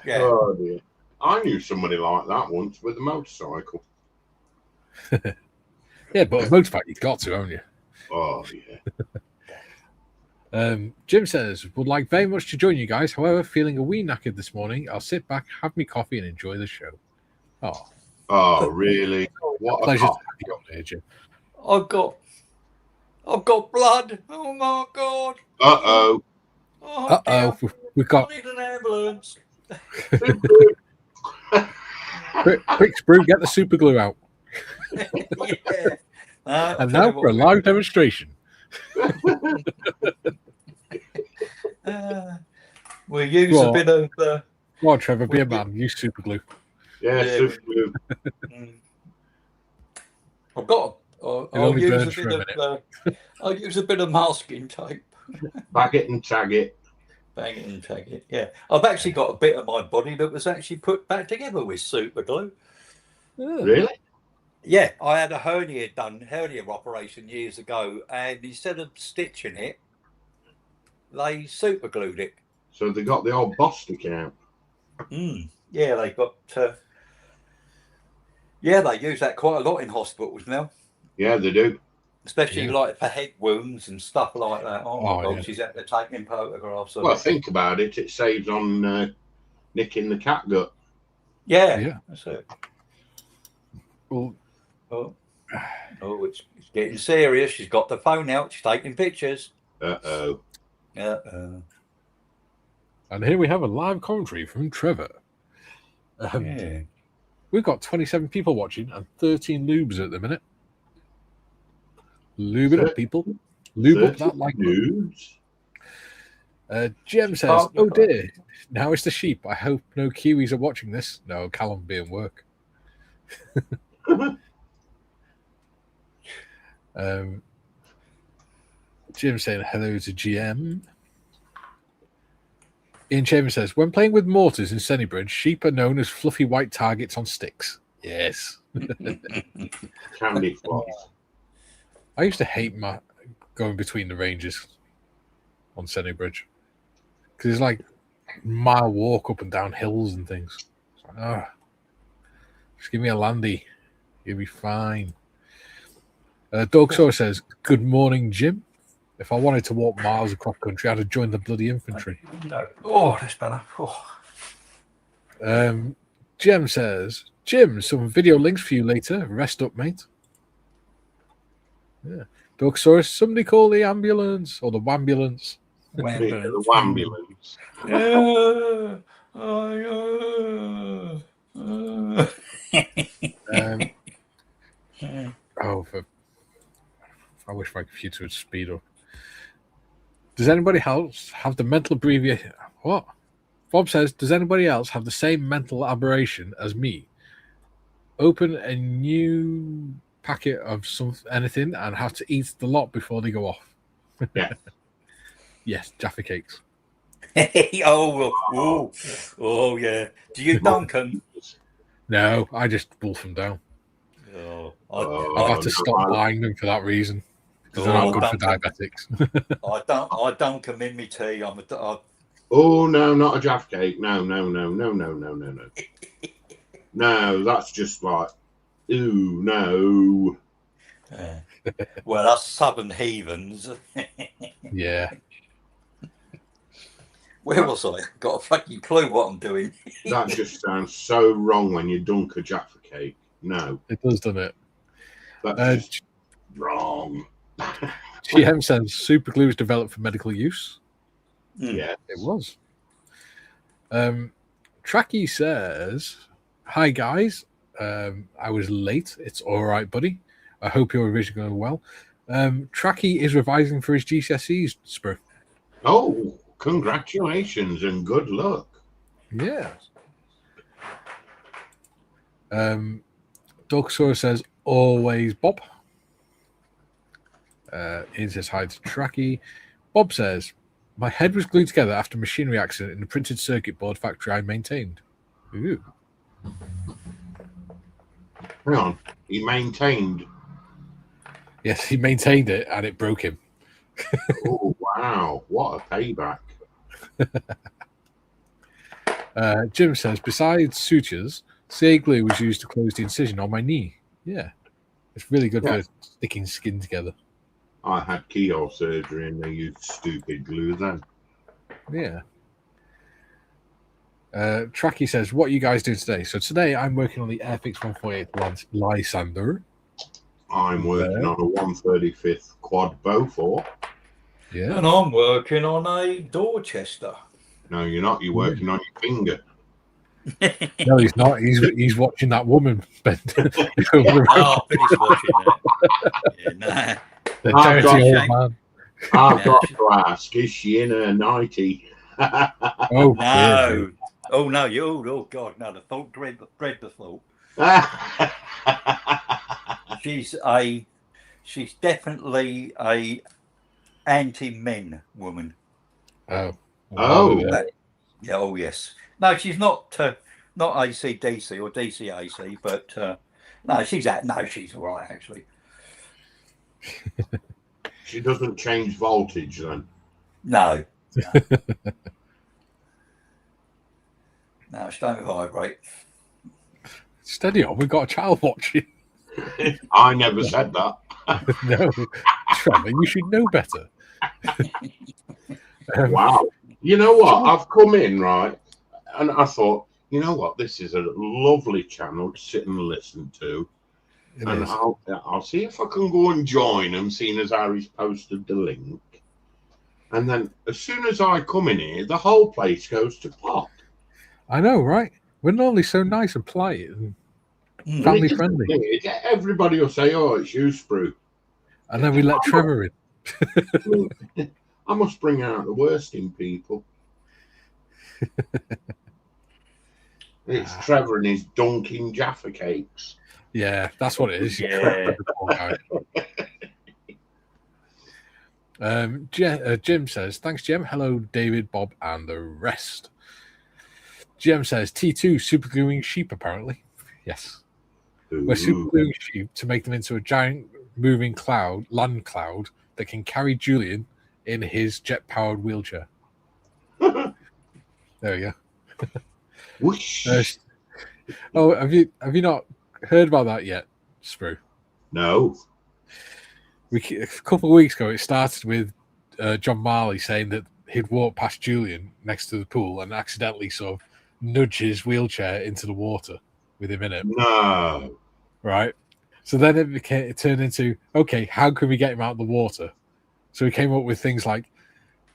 Yeah. Oh dear. I knew somebody like that once with a motorcycle. Yeah, but a motorbike you've got to, haven't you? Oh yeah. Jim says, would like very much to join you guys. However, feeling a wee knackered this morning, I'll sit back, have me coffee, and enjoy the show. Oh, really? What a pleasure to have you on here, Jim. I've got blood. Oh my god. Uh-oh. We've got. I need an ambulance. Quick, Sprue, get the super glue out. Yeah. And now for a live demonstration. We'll use a bit of Come on, Trevor, be a man. Use super glue. Yeah, Yeah, super glue. I've got. It I'll only use burns a for bit a of. I'll use a bit of masking tape. Bag it and tag it. Bang it and tag it. Yeah, I've actually got a bit of my body that was actually put back together with super glue. Oh. Really? Yeah, I had a hernia operation years ago, and instead of stitching it, they super glued it. So they got the old boss sticking out. Yeah, they got. Yeah, they use that quite a lot in hospitals now, Yeah, they do. especially Yeah. like for head wounds and stuff like that. Oh my God, yeah. she's out there taking photographs of Well, it. think about it. It saves on nicking the catgut. Yeah, that's it. Well, Oh, it's getting serious. She's got the phone out. She's taking pictures. Uh-oh. Uh-oh. and here we have a live commentary from Trevor. Yeah. We've got 27 people watching and 13 lubes at the minute. Lube it up, people. Lube up that like button. Jem says, "Oh dear, now it's the sheep. I hope no Kiwis are watching this." No, Callum be in work. Jim saying hello to GM. Ian Chambers says, when playing with mortars in Sennybridge, sheep are known as fluffy white targets on sticks. Yes. Candy floss. I used to hate going between the ranges on Sennybridge because it's like a mile walk up and down hills and things. It's like, just give me a landy. You'll be fine. Doug Saw says, good morning, Jim. If I wanted to walk miles across country, I'd have joined the bloody infantry. No. Oh, that's better. Oh. Jem says, Jim, some video links for you later. Rest up, mate. Yeah. Doug Saw, somebody call the ambulance or the wambulance. The wambulance. I wish my computer would speed up. Does anybody else have the mental abbreviation? What? Bob says, does anybody else have the same mental aberration as me? Open a new packet of anything and have to eat the lot before they go off. Yeah. Yes, Jaffa cakes. Oh, yeah. Do you dunk them? No, I just wolf them down. I've had to stop buying them for that reason. Because they're not good for diabetics. I dunk them in my tea. Oh, no, not a Jaffa cake. No. No, that's just like, ooh, no. Well, us southern heathens. Yeah. Where was I? Got a fucking clue what I'm doing. That just sounds so wrong when you dunk a Jaffa cake. No. It does, doesn't it? That's just wrong. GM says super glue is developed for medical use. Yeah, it was. Tracky says, hi guys. I was late. It's all right, buddy. I hope your revision going well. Tracky is revising for his GCSEs, Spur. Oh, congratulations and good luck. Yeah. Doug Saw says, always Bob. Ian says hi to Tracky. Bob says, my head was glued together after a machinery accident in the printed circuit board factory I maintained. Ooh. Hang on. He maintained. Yes, he maintained it and it broke him. Oh, wow. What a payback. Jim says, besides sutures, CA glue was used to close the incision on my knee. Yeah. It's really good for sticking skin together. I had keyhole surgery and they used stupid glue then. Yeah. Tracky says, what are you guys doing today? So today I'm working on the Airfix 148 Lysander. I'm working on a 135th quad Beaufort. Yeah. And I'm working on a Dorchester. No, you're not. You're working on your finger. No, he's not. He's watching that woman bend over the road. Oh, I finished watching that. Yeah, nah. The dirty old man. I've got to ask, is she in her 90? Oh, No. Oh no, oh God, no! The thought, dread the thought. She's definitely a anti-men woman. Oh. Oh. Yeah. Oh yes. No, she's not AC/DC or DC/AC, but no, she's all right actually. She doesn't change voltage then. No. No, she don't vibrate. Steady on, we've got a child watching. I never said that. No, Trevor, you should know better. Wow. You know what? I've come in, right? And I thought, you know what? This is a lovely channel to sit and listen to. And I'll see if I can go and join them, seeing as Harry's posted the link. And then as soon as I come in here, the whole place goes to pot. I know, right? We're normally so nice and polite and family friendly. Everybody will say, "Oh, it's you, Sprue," and then we let Trevor in. I must bring out the worst in people. It's Trevor and his dunking Jaffa cakes. Yeah, that's what it is. Yeah. Jim says, thanks, Jim. Hello, David, Bob, and the rest. Jim says, T2 supergluing sheep, apparently. Yes. Ooh. We're supergluing sheep to make them into a giant moving land cloud that can carry Julian in his jet-powered wheelchair. There we go. Whoosh. Have you not heard about that yet, Sprue? No. A couple of weeks ago, it started with John Marley saying that he'd walked past Julian next to the pool and accidentally sort of nudge his wheelchair into the water with him in it. No. Right? So then it turned into, okay, how can we get him out of the water? So he came up with things like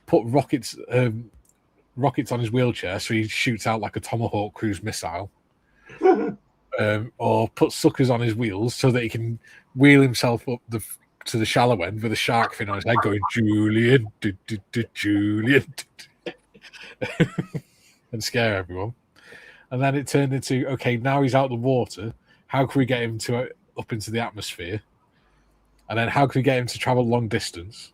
put rockets on his wheelchair so he shoots out like a Tomahawk cruise missile. Or put suckers on his wheels so that he can wheel himself up to the shallow end with a shark fin on his head going, Julian, Julian, and scare everyone. And then it turned into, okay, now he's out of the water. How can we get him up into the atmosphere? And then how can we get him to travel long distance?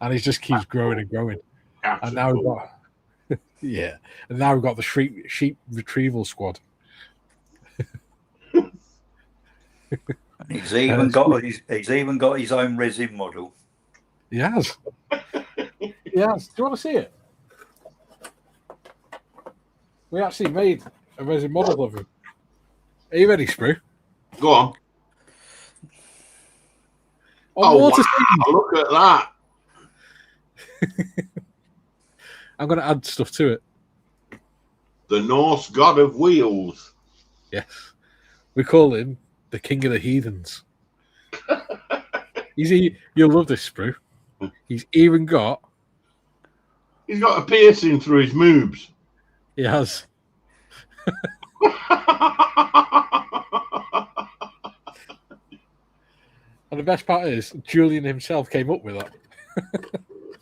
And it just keeps growing and growing. And now we've got, and now we've got the sheep retrieval squad. He's even got his own resin model. He has. Yes. Do you want to see it? We actually made a resin model of him. Are you ready, Sprue? Go on. Wow, look at that. I'm going to add stuff to it. The Norse god of wheels. Yes. We call him the King of the Heathens. You'll love this, Sprue. He's even got... He's got a piercing through his moobs. He has. And the best part is, Julian himself came up with that.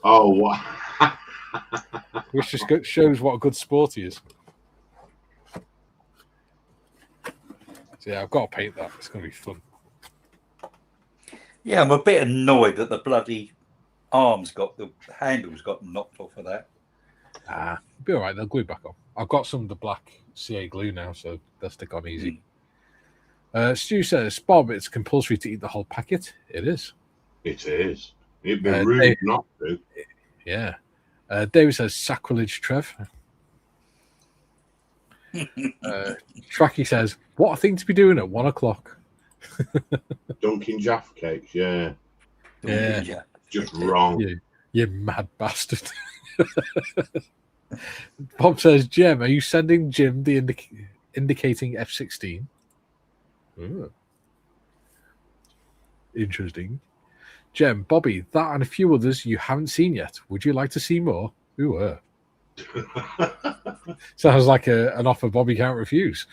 Oh, wow. Which just shows what a good sport he is. So yeah, I've got to paint that. It's going to be fun. Yeah, I'm a bit annoyed that the bloody the handles got knocked off of that. It'll be all right. They'll glue back on. I've got some of the black CA glue now, so they'll stick on easy. Stu says, Bob, it's compulsory to eat the whole packet. It is. It is. It'd be rude not to. Yeah. David says, sacrilege, Trev. Tracky says, what a thing to be doing at 1 o'clock. Dunking Jaffa cakes, yeah. Yeah. Just wrong. You mad bastard. Bob says, Jem, are you sending Jim the indicating F16? Ooh. Interesting. Jem, Bobby, that and a few others you haven't seen yet. Would you like to see more? Ooh. Sounds like an offer Bobby can't refuse.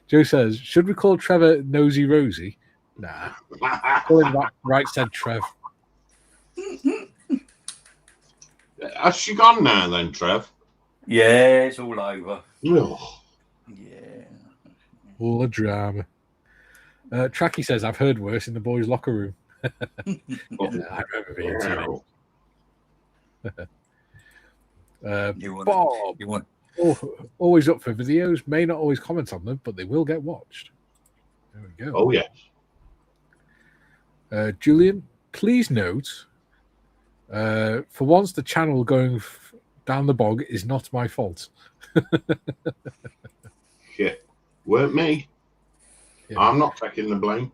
Joe says, should we call Trevor Nosy Rosie? Nah. Call him that, right, said Trev. Has she gone now then, Trev? Yeah, it's all over. Oh, Yeah. All the drama. Tracky says, I've heard worse in the boys' locker room. I remember being teenage. Bob, always up for videos, may not always comment on them, but they will get watched. There we go. Oh, yes. Julian, please note, for once the channel going down the bog is not my fault. Shit. Weren't me. Yeah. I'm not taking the blame.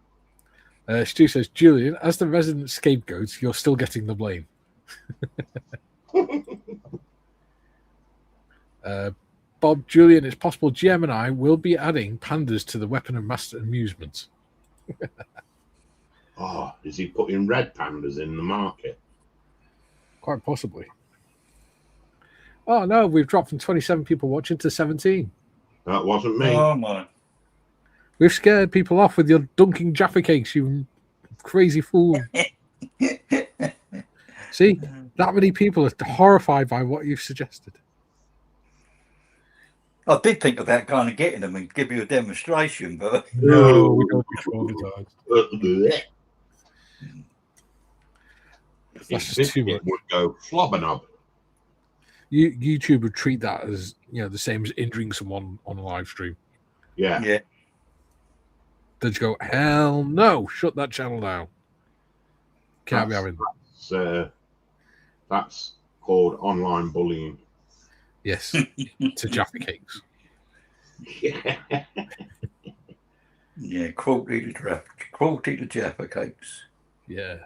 Stu says, Julian, as the resident scapegoat, you're still getting the blame. Bob, Julian, it's possible GM and I will be adding pandas to the weapon of mass amusement. Oh, is he putting red pandas in the market? Quite possibly. Oh, no, we've dropped from 27 people watching to 17. That wasn't me. Oh, my. We've scared people off with your dunking Jaffa cakes, you crazy fool. See, that many people are horrified by what you've suggested. I did think about kind of getting them and give you a demonstration, but no, we don't be traumatized. That's just too much. Would go flobbanob. YouTube would treat that as the same as injuring someone on a live stream. Yeah. Yeah. They'd just go, hell no, shut that channel down. Can't be having that's called online bullying. Yes, to Jaffa cakes. Yeah. Yeah, cruelty to Jaffa cakes. Yeah.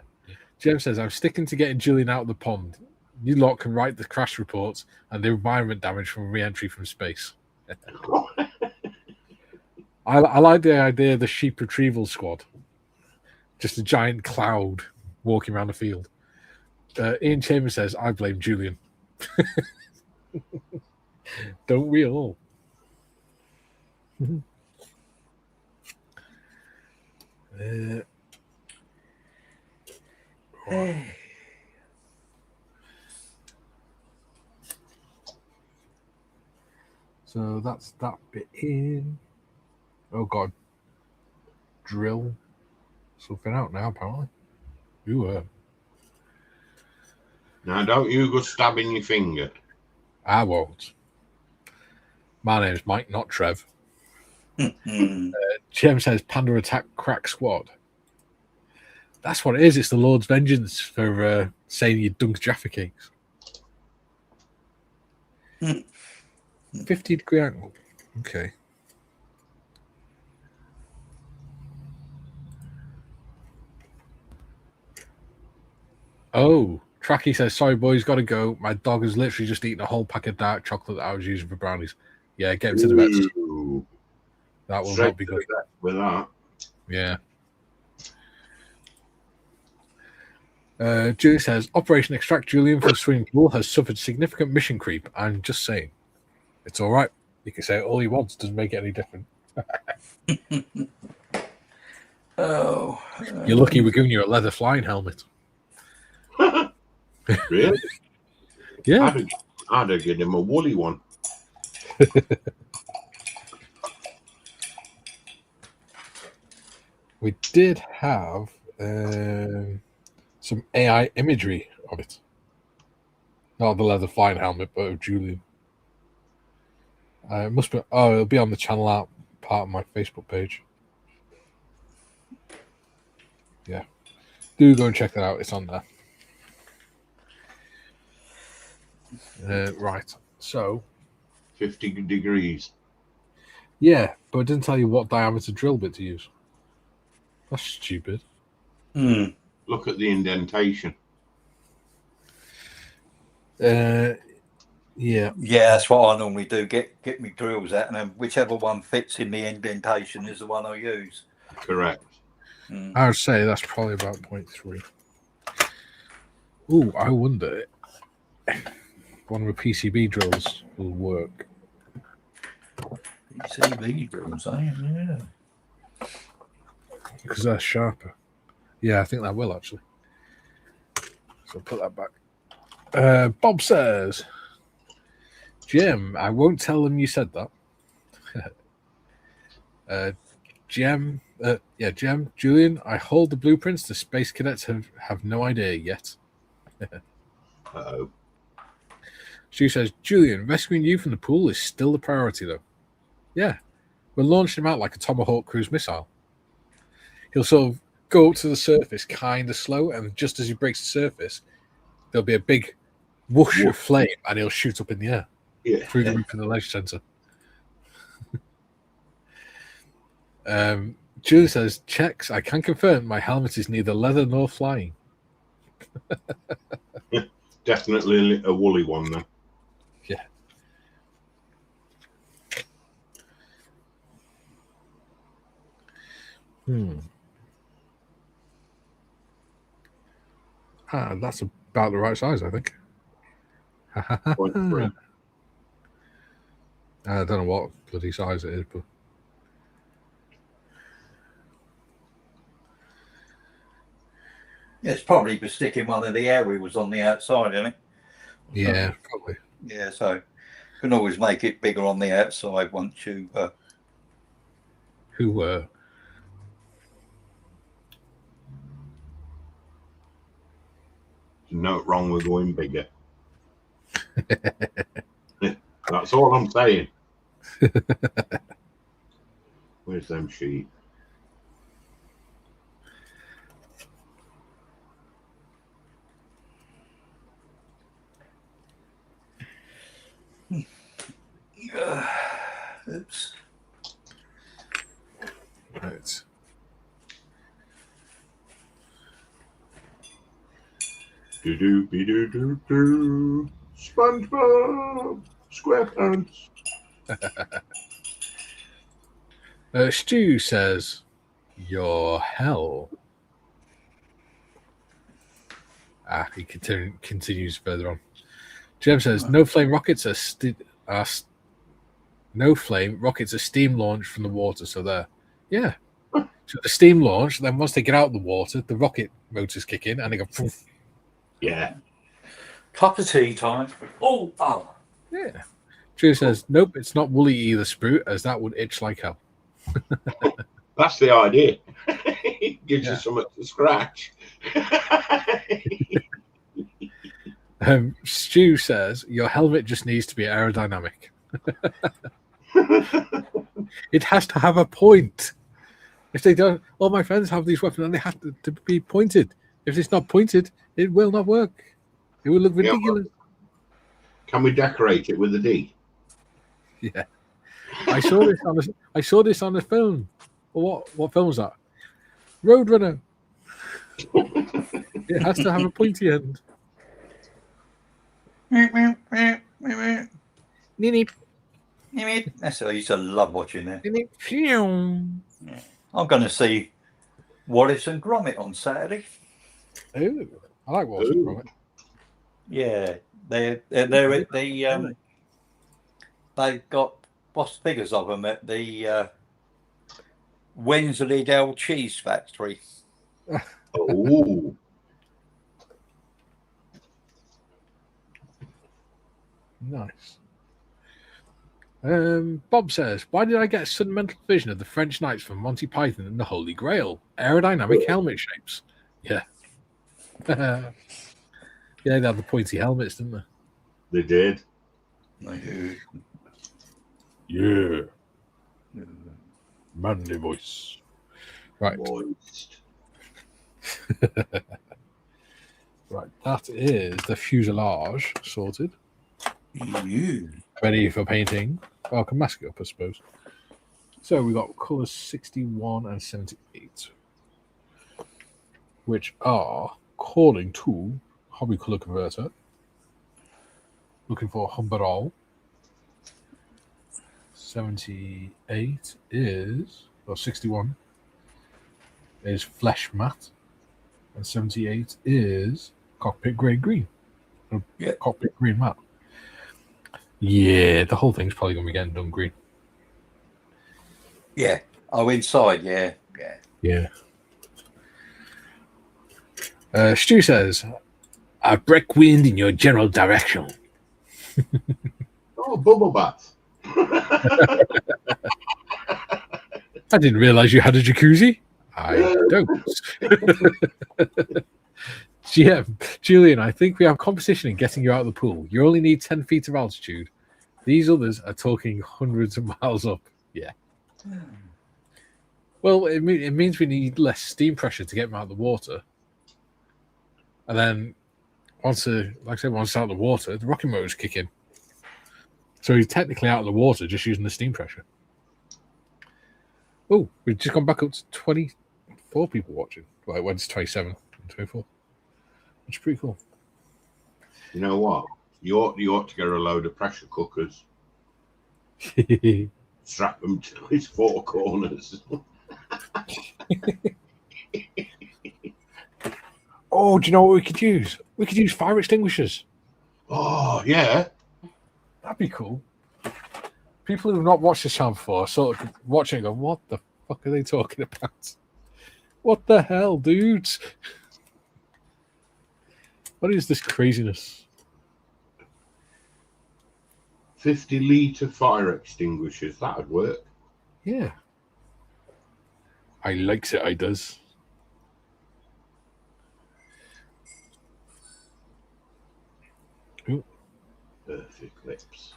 Jem says, I'm sticking to getting Julian out of the pond. You lot can write the crash reports and the environment damage from re-entry from space. I like the idea of the sheep retrieval squad. Just a giant cloud walking around the field. Ian Chambers says, I blame Julian. Don't we all? So that's that bit in. Oh God, drill something out now apparently. Ooh. Now don't you go stabbing your finger. I won't. My name's Mike, not Trev. Jem says Panda attack crack squad. That's what it is. It's the Lord's vengeance for saying you dunk Jaffa cakes. 50-degree angle. Okay. Oh, Tracky says, sorry, boys, got to go. My dog has literally just eaten a whole pack of dark chocolate that I was using for brownies. Yeah, get him to the vet. That will not be good. With that. Yeah. Julie says, Operation Extract Julian from the swimming pool has suffered significant mission creep. I'm just saying. It's all right. You can say it all he wants. Doesn't make it any different. You're lucky we're giving you a leather flying helmet. Really? Yeah. I'd have given him a woolly one. We did have some AI imagery of it. Not the leather flying helmet, but of Julian. It must be. Oh, it'll be on the channel art part of my Facebook page. Yeah. Do go and check that out. It's on there. Right. So. 50 degrees. Yeah, but it didn't tell you what diameter drill bit to use. That's stupid. Look at the indentation. Yeah. Yeah, that's what I normally do. Get me drills out, and then whichever one fits in the indentation is the one I use. Correct. I would say that's probably about 0.3. Ooh, I wonder if one of the PCB drills will work. PCB drills, yeah. Because they're sharper. Yeah, I think that will actually. So put that back. Bob says, Jim, I won't tell them you said that. Jim, Julian, I hold the blueprints. The space cadets have no idea yet. Uh-oh. Stu says, Julian, rescuing you from the pool is still the priority, though. Yeah, we're launching him out like a Tomahawk cruise missile. He'll sort of go up to the surface kind of slow, and just as he breaks the surface, there'll be a big whoosh of flame, and he'll shoot up in the air through the roof of the leisure centre. Julie says, checks, I can confirm my helmet is neither leather nor flying. Definitely a woolly one, then. Yeah. That's about the right size, I think. 0.3. I don't know what bloody size it is, but Yeah, it's probably for sticking one of the air wheels on the outside, isn't it? yeah, probably. Yeah, so you can always make it bigger on the outside once you. Who were? There's no wrong with going bigger. That's all I'm saying. Where's them sheep? Oops. Right. Do-do-be-do-do-do. SpongeBob SquarePants. Stu says, "Your hell." He continues further on. Jem says, "No flame rockets are steam launched from the water." So there, yeah. So the steam launch. Then once they get out of the water, the rocket motors kick in, and they go. Poof. Yeah. Cup of tea time. Oh. Yeah. Drew says, "Nope, it's not woolly either, Sprout, as that would itch like hell." That's the idea. It gives you something to scratch. Stu says, "Your helmet just needs to be aerodynamic." It has to have a point. If they don't, all my friends have these weapons and they have to be pointed. If it's not pointed, it will not work. It will look ridiculous. Can we decorate it with a D? Yeah. I saw this on a film. Well, what film was that? Roadrunner. It has to have a pointy end. That's what I used to love watching that. Yeah. I'm going to see Wallace and Gromit on Saturday. Ooh, I like Wallace and Gromit. Yeah, they've got boss figures of them at the Wensleydale Cheese Factory. Oh. Nice. Bob says, "Why did I get a sudden mental vision of the French Knights from Monty Python and the Holy Grail? Aerodynamic helmet shapes." Yeah. Yeah, they had the pointy helmets, didn't they? They did. Yeah. Manly voice. Right. Moist. Right. That is the fuselage sorted. Ready for painting. Well, I can mask it up, I suppose. So we got colours 61 and 78, which are, according to Hobby Colour Converter, looking for Humberall. 78 is, or 61 is Flesh Matte, and 78 is Cockpit Grey Green. Yeah. Cockpit Green Matte. Yeah, the whole thing's probably going to be getting done green. Yeah. Oh, inside, yeah. Stu says, "I break wind in your general direction." Oh, bubble bath. I didn't realise you had a jacuzzi. I don't. Julian, I think we have competition in getting you out of the pool. You only need 10 feet of altitude. These others are talking hundreds of miles up. Yeah. Well, it means we need less steam pressure to get them out of the water. And then once it's out of the water, the rocket motors kick in. So he's technically out of the water just using the steam pressure. Oh, we've just gone back up to 24 people watching. Well, it went to 27 and 24. Which is pretty cool. You know what? You ought to get a load of pressure cookers. Strap them to his four corners. Oh, do you know what we could use? We could use fire extinguishers. Oh, yeah. That'd be cool. People who've not watched this channel before sort of watching and go, what the fuck are they talking about? What the hell, dudes? What is this craziness? 50-litre fire extinguishers. That would work. Yeah. I likes it, I does. Ooh. Perfect lips.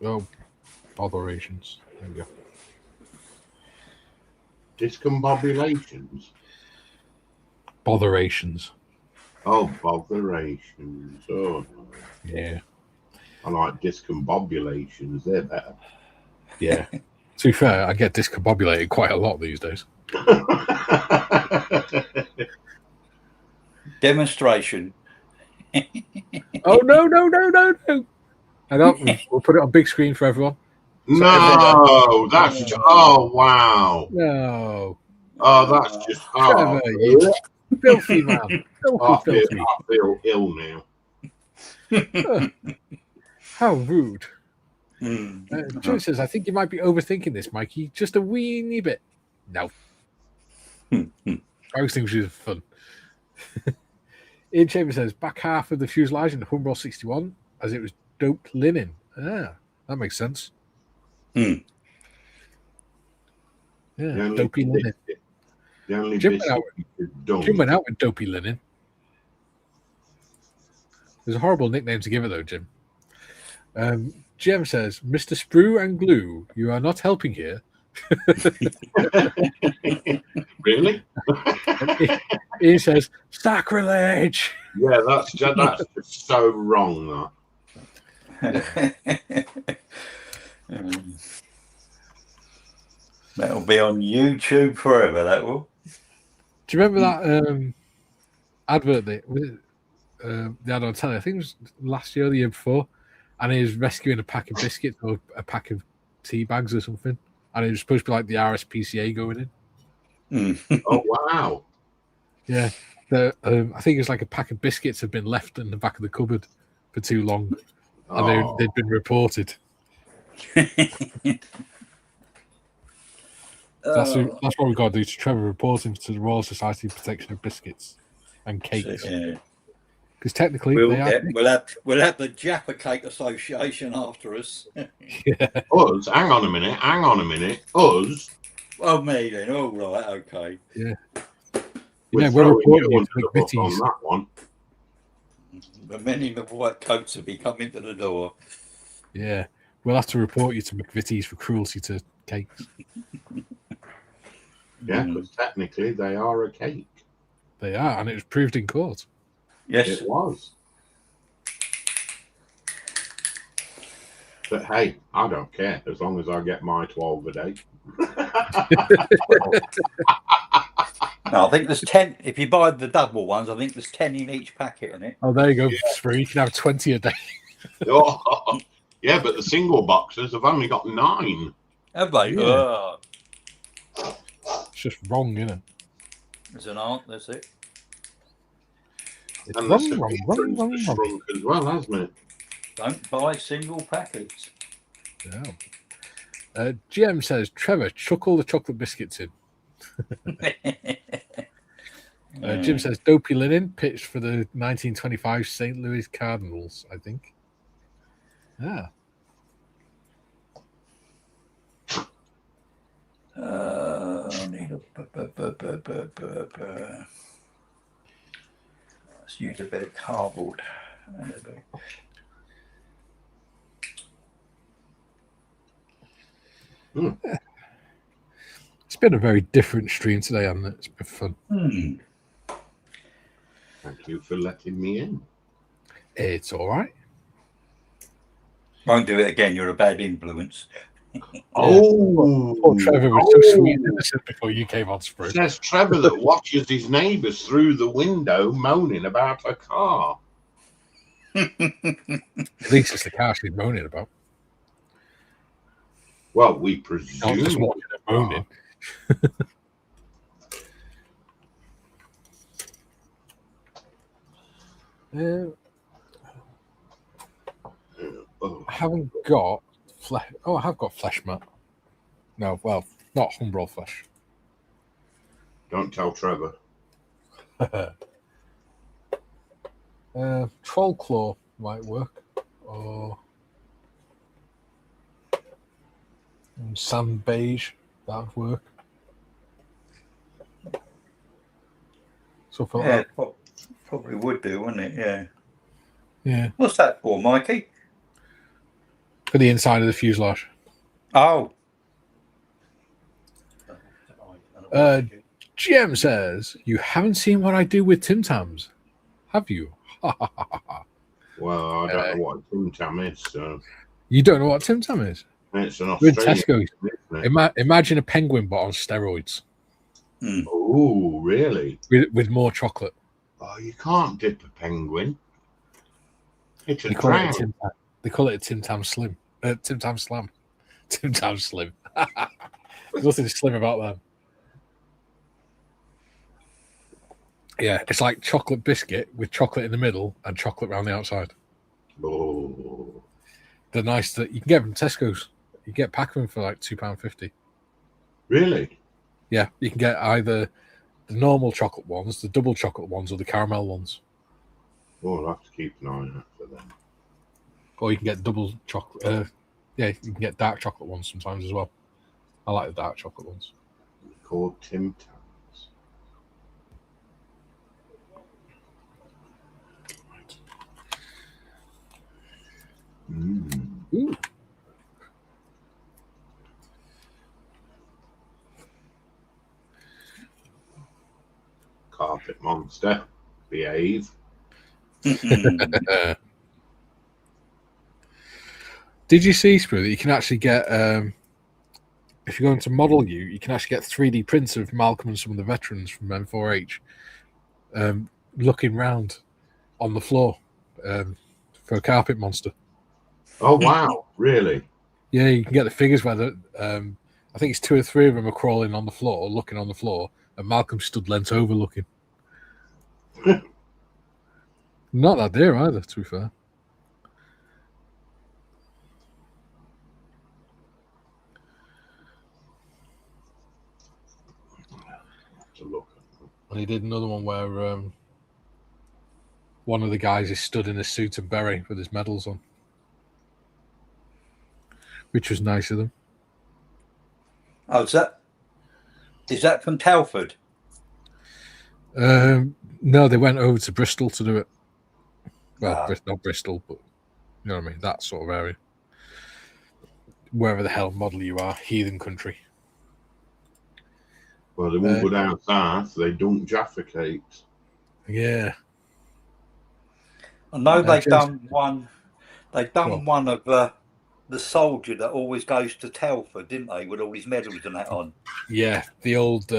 So, botherations. There we go. Discombobulations. Botherations. Oh, botherations. Oh, no. Yeah. I like discombobulations. They're better. Yeah. To be fair, I get discombobulated quite a lot these days. Demonstration. Oh, no. Hang on, we'll put it on big screen for everyone. No, that's just, oh, wow. No. Oh, that's just, Trevor, you filthy man. Filthy. I feel ill now. How rude. Joe says, I think you might be overthinking this, Mikey. Just a weeny bit. No. I always think she's fun. Ian Chambers says, back half of the fuselage in the Humber 61 as it was doped linen. Ah, that makes sense. Yeah, dopey linen. The only Jim biscuit went out with dopey linen. There's a horrible nickname to give it, though, Jim. Jim says, Mr. Sprue and Glue, you are not helping here. Really? Ian says, sacrilege. Yeah, that's just so wrong, that. That'll be on YouTube forever, that will. Do you remember that advert they had on telly? I think it was last year or the year before. And he was rescuing a pack of biscuits or a pack of tea bags or something. And it was supposed to be like the RSPCA going in. Oh, wow. Yeah. I think it was like a pack of biscuits had been left in the back of the cupboard for too long. And they'd been reported. That's what we've got to do to Trevor, reporting to the Royal Society of Protection of Biscuits and Cakes. Because technically we'll have the Jaffa Cake Association after us. Yeah. Us? Hang on a minute. Us? Oh, me then. All right, okay. Yeah. We're reporting you to the book on that one. The men in the white coats will be coming to the door. Yeah. We'll have to report you to McVitie's for cruelty to cakes. Yeah, because technically they are a cake. They are, and it was proved in court. Yes. It was. But hey, I don't care as long as I get my 12 a day. No, I think there's 10. If you buy the double ones, I think there's 10 in each packet in it. Oh, there you go. Yeah. You can have 20 a day. Oh, yeah, but the single boxes have only got 9. Have they? Yeah. It's just wrong, isn't it? There's an art, that's it. It's and wrong. Shrunk as well, hasn't it? Don't buy single packets. Yeah. GM says, Trevor, chuck all the chocolate biscuits in. Jim says Dopey Linen pitched for the 1925 St. Louis Cardinals, I think. Yeah. I need a. Let's use a bit of cardboard. It's been a very different stream today, hasn't it? It's been fun. Thank you for letting me in. It's all right. Won't do it again. You're a bad influence. Oh, poor Trevor was so sweet and innocent before you came on Sprue. Says Trevor that watches his neighbours through the window moaning about a car. At least it's the car she's moaning about. Well, we Not presume. just watching her moaning. I haven't got flesh. Oh, I have got flesh mat. No, well, not Humbrol flesh. Don't tell Trevor. Troll claw might work, or sand beige, that would work. Something like that. Probably would do, wouldn't it? Yeah. Yeah. What's that for, Mikey? For the inside of the fuselage. Oh. GM says, you haven't seen what I do with Tim Tams, have you? Well, I don't know what Tim Tam is. So. You don't know what Tim Tam is? It's an With Australian. Tesco. Imagine a penguin but on steroids. Oh, really? With more chocolate. Oh, you can't dip a penguin. It's a They call drown. they call it a Tim Tam Slim. Tim Tam Slam. Tim Tam Slim. There's nothing slim about that. Yeah, it's like chocolate biscuit with chocolate in the middle and chocolate around the outside. Oh. They're nice. That you can get from Tesco's. You get a pack of them for like £2.50. Really? Yeah, you can get either the normal chocolate ones, the double chocolate ones, or the caramel ones. Oh, I'll have to keep an eye out for them. Or you can get double chocolate. Yeah, you can get dark chocolate ones sometimes as well. I like the dark chocolate ones. They're called Tim Tams. Ooh. Carpet monster. Behave. Did you see, Sprue, that you can actually get, if you go into Model U, you can actually get 3D prints of Malcolm and some of the veterans from M4H looking round on the floor for a carpet monster. Oh, wow. Really? Yeah, you can get the figures where I think it's 2 or 3 of them are crawling on the floor, looking on the floor, and Malcolm stood leant over looking. Not that dear either, to be fair. To look. And he did another one where one of the guys is stood in a suit and beret with his medals on, which was nice of them. Oh, is that from Telford? No, they went over to Bristol to do it. Well, Ah. not Bristol, but you know what I mean, that sort of area. Wherever the hell Model you are, heathen country. Well, they won't go down south. They don't jaffecate. Yeah. I know they've done one. They've done one of the soldier that always goes to Telford, didn't they, with all his medals and that on? Yeah, the old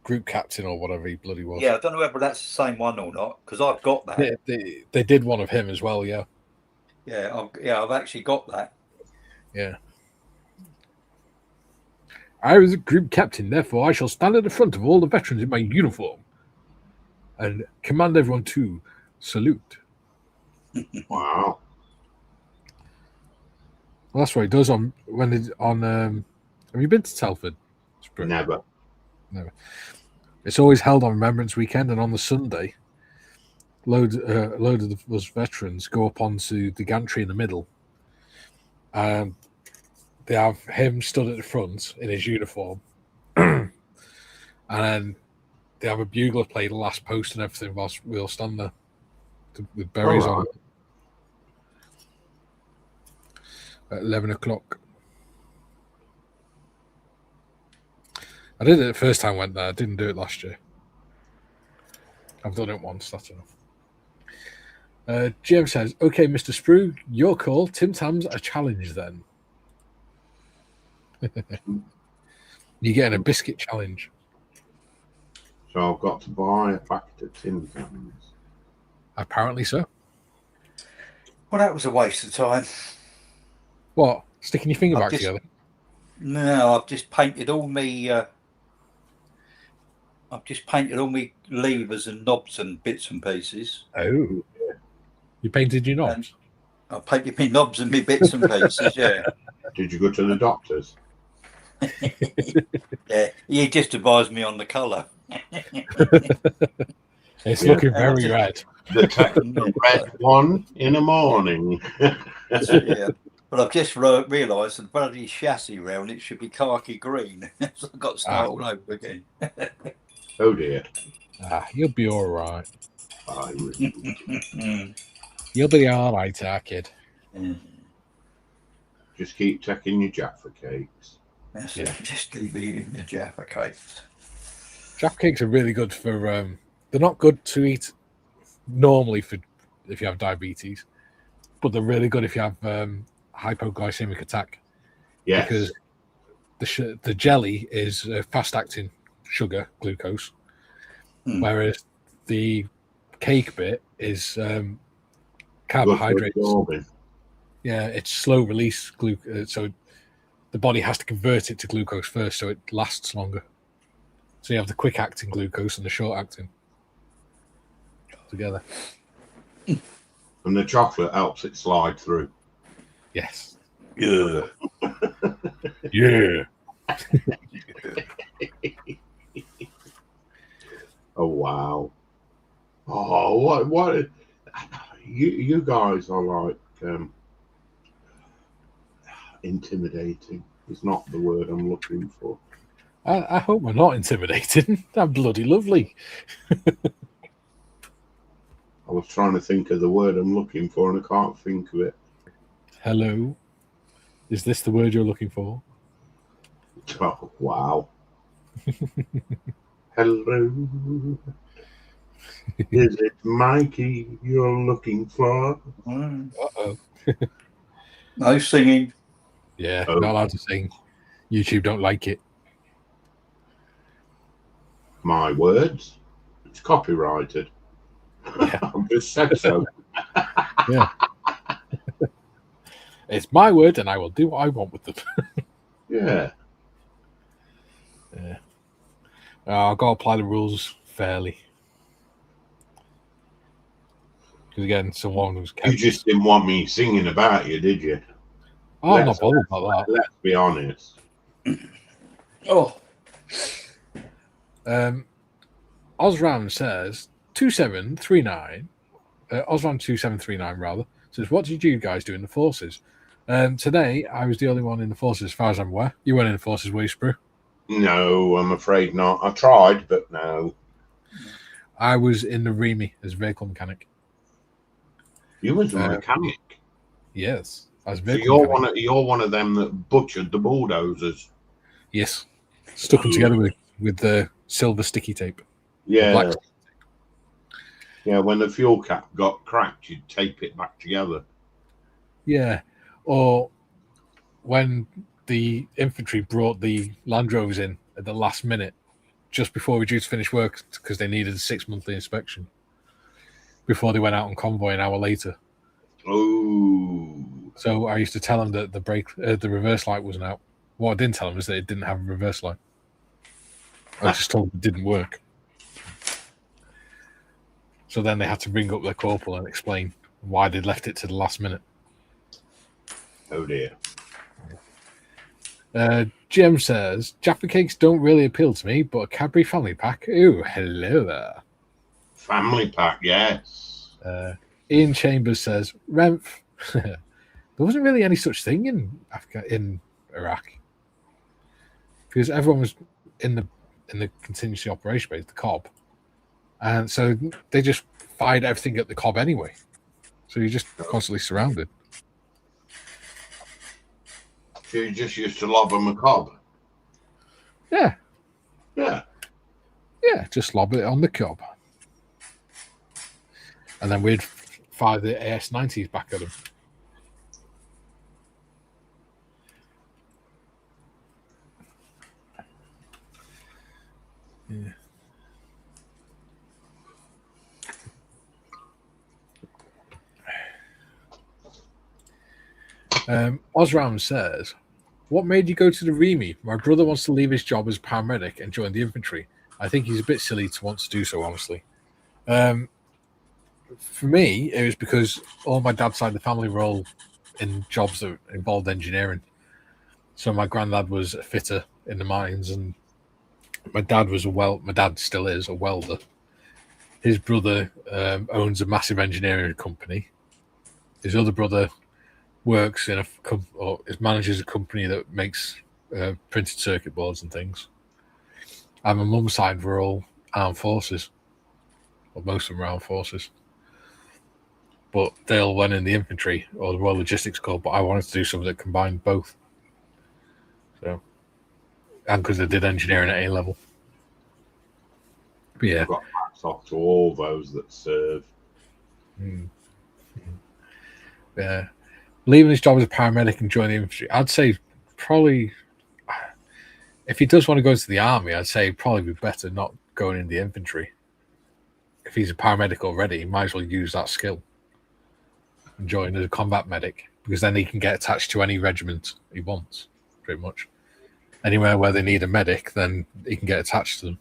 group captain or whatever he bloody was. Yeah, I don't know whether that's the same one or not, because I've got that. They did one of him as well, yeah. Yeah, I've actually got that. Yeah. I was a group captain, therefore I shall stand at the front of all the veterans in my uniform and command everyone to salute. Wow. Well, that's what he does on. Have you been to Telford? Never. It's always held on Remembrance Weekend, and on the Sunday, load of us veterans go up onto the gantry in the middle, and they have him stood at the front in his uniform, and then they have a bugler play the last post and everything whilst we'll stand there with berries on at 11 o'clock. I did it the first time I went there. I didn't do it last year. I've done it once, that's enough. GM says, okay, Mr. Sprue, your call. Tim Tam's a challenge then. You're getting a biscuit challenge. So I've got to buy a packet of Tim Tams. Apparently so. Well, that was a waste of time. What? Sticking your finger back together? No, I've just painted all me. I've just painted all my levers and knobs and bits and pieces. Oh, you painted your knobs? I painted my knobs and my bits and pieces. Yeah. Did you go to the doctors? Yeah, he just advised me on the colour. It's looking very red. The red one in the morning. Yeah. But I've just realised the bloody chassis round it should be khaki green. So I've got to start all over again. Oh dear. You'll be all right. Fine. You'll be all right, kid. Just keep taking your Jaffa cakes. That's it. Just keep eating the Jaffa cakes. Jaffa cakes are really good for. They're not good to eat normally for if you have diabetes, but they're really good if you have hypoglycemic attack. Yes. Because the jelly is fast-acting sugar, glucose, whereas the cake bit is carbohydrates. Yeah, it's slow release glucose, so the body has to convert it to glucose first, so it lasts longer. So you have the quick-acting glucose and the short-acting together. And the chocolate helps it slide through. Yes. Yeah. Yeah. Oh wow. Oh, what? You guys are like intimidating. Is not the word I'm looking for. I hope we're not intimidating. I'm bloody lovely. I was trying to think of the word I'm looking for and I can't think of it. Hello. Is this the word you're looking for? Oh, wow. Hello. Is it Mikey you're looking for? Uh-oh. No singing. Yeah, not allowed to sing. YouTube don't like it. My words. It's copyrighted. Yeah. I've just said so. Yeah. It's my word and I will do what I want with them. Yeah. Yeah. I've got to apply the rules fairly. Because again, someone who's You just didn't want me singing about you, did you? Oh, I'm not bothered about that. Let's be honest. Oh. Osram says 2739. Osram 2739 rather says, "What did you guys do in the forces?" Today, I was the only one in the forces, as far as I'm aware. You weren't in the forces, were you, Sprue? No, I'm afraid not. I tried, but no. I was in the REMI as vehicle mechanic. You was a mechanic. Yes, as So vehicle you're one of them that butchered the bulldozers. Yes, stuck them together with the silver sticky tape. Yeah. Black. Yeah, when the fuel cap got cracked, you'd tape it back together. Yeah, or when the infantry brought the Land Rovers in at the last minute, just before we were due to finish work, because they needed a 6-monthly inspection before they went out on convoy an hour later. Oh. So I used to tell them that the reverse light wasn't out. What I didn't tell them is that it didn't have a reverse light. I just told them it didn't work. So then they had to ring up their corporal and explain why they'd left it to the last minute. Oh dear. Jim says, Jaffa cakes don't really appeal to me, but a Cadbury family pack. Ooh, hello there. Family pack, yes. Ian Chambers says, Renf. There wasn't really any such thing in Iraq. Because everyone was in the contingency operation base, the COB. And so they just fired everything at the COB anyway. So you're just constantly surrounded. So you just used to lob them a cob? Yeah. Yeah. Yeah, just lob it on the COB. And then we'd fire the AS-90s back at them. Yeah. Osram says, what made you go to the Remy? My brother wants to leave his job as paramedic and join the infantry. I think he's a bit silly to want to do so, honestly. For me, it was because all my dad's side of the family were all in jobs that involved engineering. So my granddad was a fitter in the mines, and my dad was my dad still is a welder. His brother owns a massive engineering company. His other brother works in manages a company that makes printed circuit boards and things. And my mum's side were all armed forces. Well, most of them were armed forces. But they all went in the infantry or the Royal Logistics Corps, but I wanted to do something that combined both. So, and because they did engineering at A level. But yeah. I've got hats off to all those that serve. Yeah. Leaving his job as a paramedic and joining the infantry, I'd say probably, if he does want to go to the army, I'd say probably be better not going in the infantry. If he's a paramedic already, he might as well use that skill and join as a combat medic, because then he can get attached to any regiment he wants, pretty much. Anywhere where they need a medic, then he can get attached to them.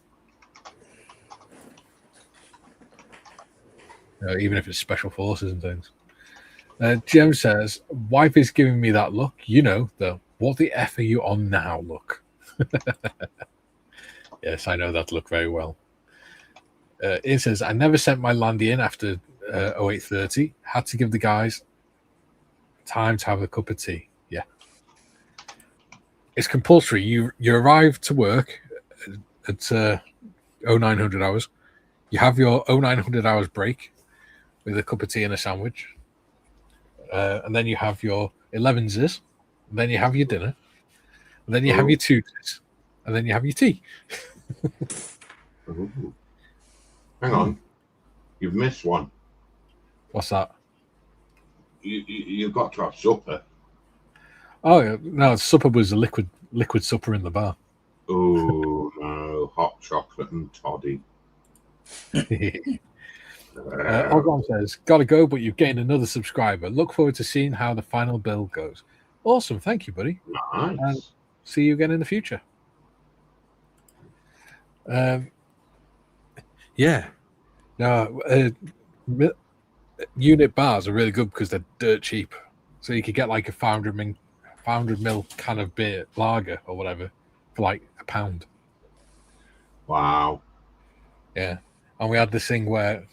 Even if it's special forces and things. Jem says, wife is giving me that look. You know, the what the F are you on now look. Yes, I know that look very well. It says, I never sent my landy in after 0830. Had to give the guys time to have a cup of tea. Yeah. It's compulsory. You arrive to work at 0900 hours. You have your 0900 hours break with a cup of tea and a sandwich. And then you have your 11s, and then you have your dinner, and then you have your 2s, and then you have your tea. Hang on. You've missed one. What's that? You've got to have supper. Oh, no, supper was a liquid supper in the bar. Oh, no. Hot chocolate and toddy. Ogron says, gotta go, but you've gained another subscriber. Look forward to seeing how the final build goes. Awesome. Thank you, buddy. Nice. And see you again in the future. Yeah. No, unit bars are really good because they're dirt cheap. So you could get like a 500 ml can of beer, lager or whatever, for like £1. Wow. Yeah. And we had this thing where,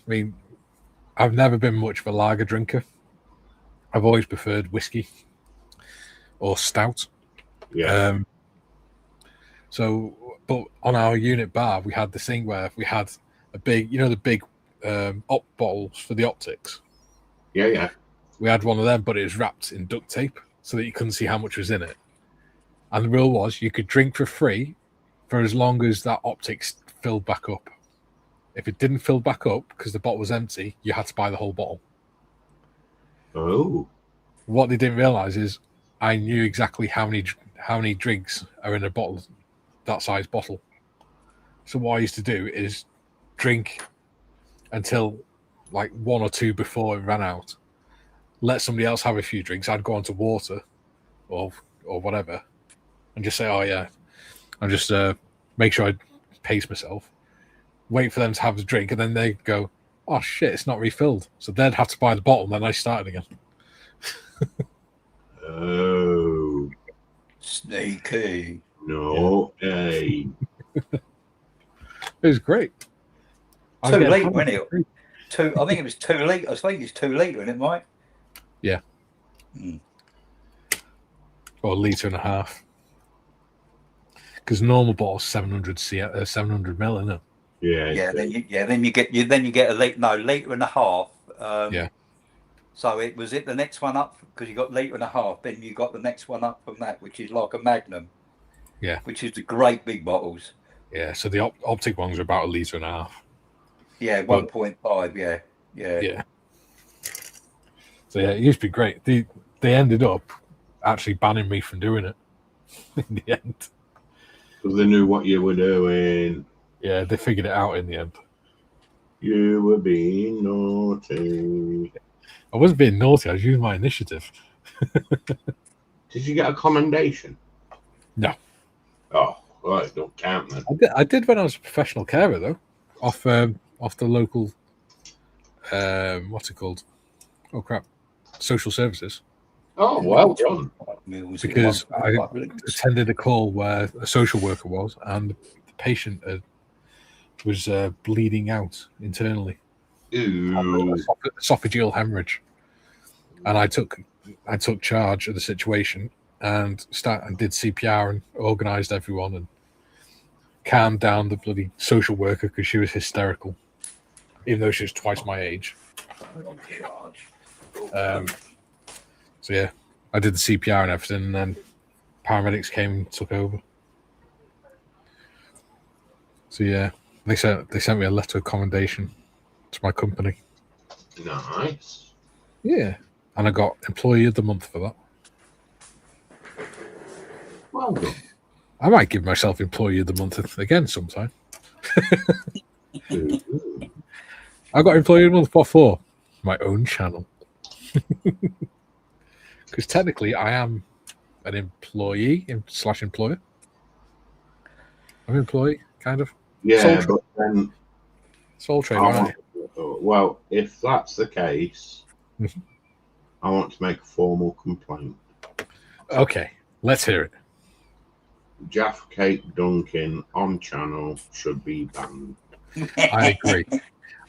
I've never been much of a lager drinker. I've always preferred whiskey or stout. Yeah. But on our unit bar, we had this thing where we had a big, the big op bottles for the optics. Yeah. We had one of them, but it was wrapped in duct tape so that you couldn't see how much was in it. And the rule was you could drink for free for as long as that optics filled back up. If it didn't fill back up because the bottle was empty, you had to buy the whole bottle. Oh. What they didn't realize is I knew exactly how many drinks are in a bottle, that size bottle. So what I used to do is drink until like 1 or 2 before it ran out. Let somebody else have a few drinks. I'd go on to water or whatever and just say, oh yeah, and just make sure I pace myself. Wait for them to have the drink, and then they go, oh shit, it's not refilled. So they'd have to buy the bottle, and then I started again. Oh. Sneaky. No, hey. It was great. 2 litre, wasn't it? I think it was 2 litre. I think it's 2 litre in it, Mike. Yeah. Or a litre and a half. Because normal bottle's 700 ml, isn't it? Yeah. Then you get a litre and a half. Yeah. So it was the next one up, because you got litre and a half. Then you got the next one up from that, which is like a Magnum. Yeah. Which is the great big bottles. Yeah. So the optic ones are about a litre and a half. Yeah, 1.5. Yeah. Yeah. So yeah, it used to be great. They ended up actually banning me from doing it in the end. Because they knew what you were doing. Yeah, they figured it out in the end. You were being naughty. I wasn't being naughty. I was using my initiative. Did you get a commendation? No. Oh, well, it don't count then. I did when I was a professional carer though, off the local, what's it called? Oh crap, social services. Oh, well done. Because I attended a call where a social worker was, and the patient was bleeding out internally. Ooh. Esophageal hemorrhage, and I took charge of the situation and did CPR and organised everyone and calmed down the bloody social worker because she was hysterical, even though she was twice my age. So yeah, I did the CPR and everything, and then paramedics came and took over. So yeah, they sent me a letter of commendation to my company. Nice. Yeah, and I got Employee of the Month for that. Well done. I might give myself Employee of the Month again sometime. I got Employee of the Month for my own channel. Because technically I am an employee / employer. I'm an employee, kind of. Yeah, but then... Sole trader, aren't you? Well, if that's the case, I want to make a formal complaint. Okay, let's hear it. Jaffa Cake Dunkin on channel should be banned. I agree.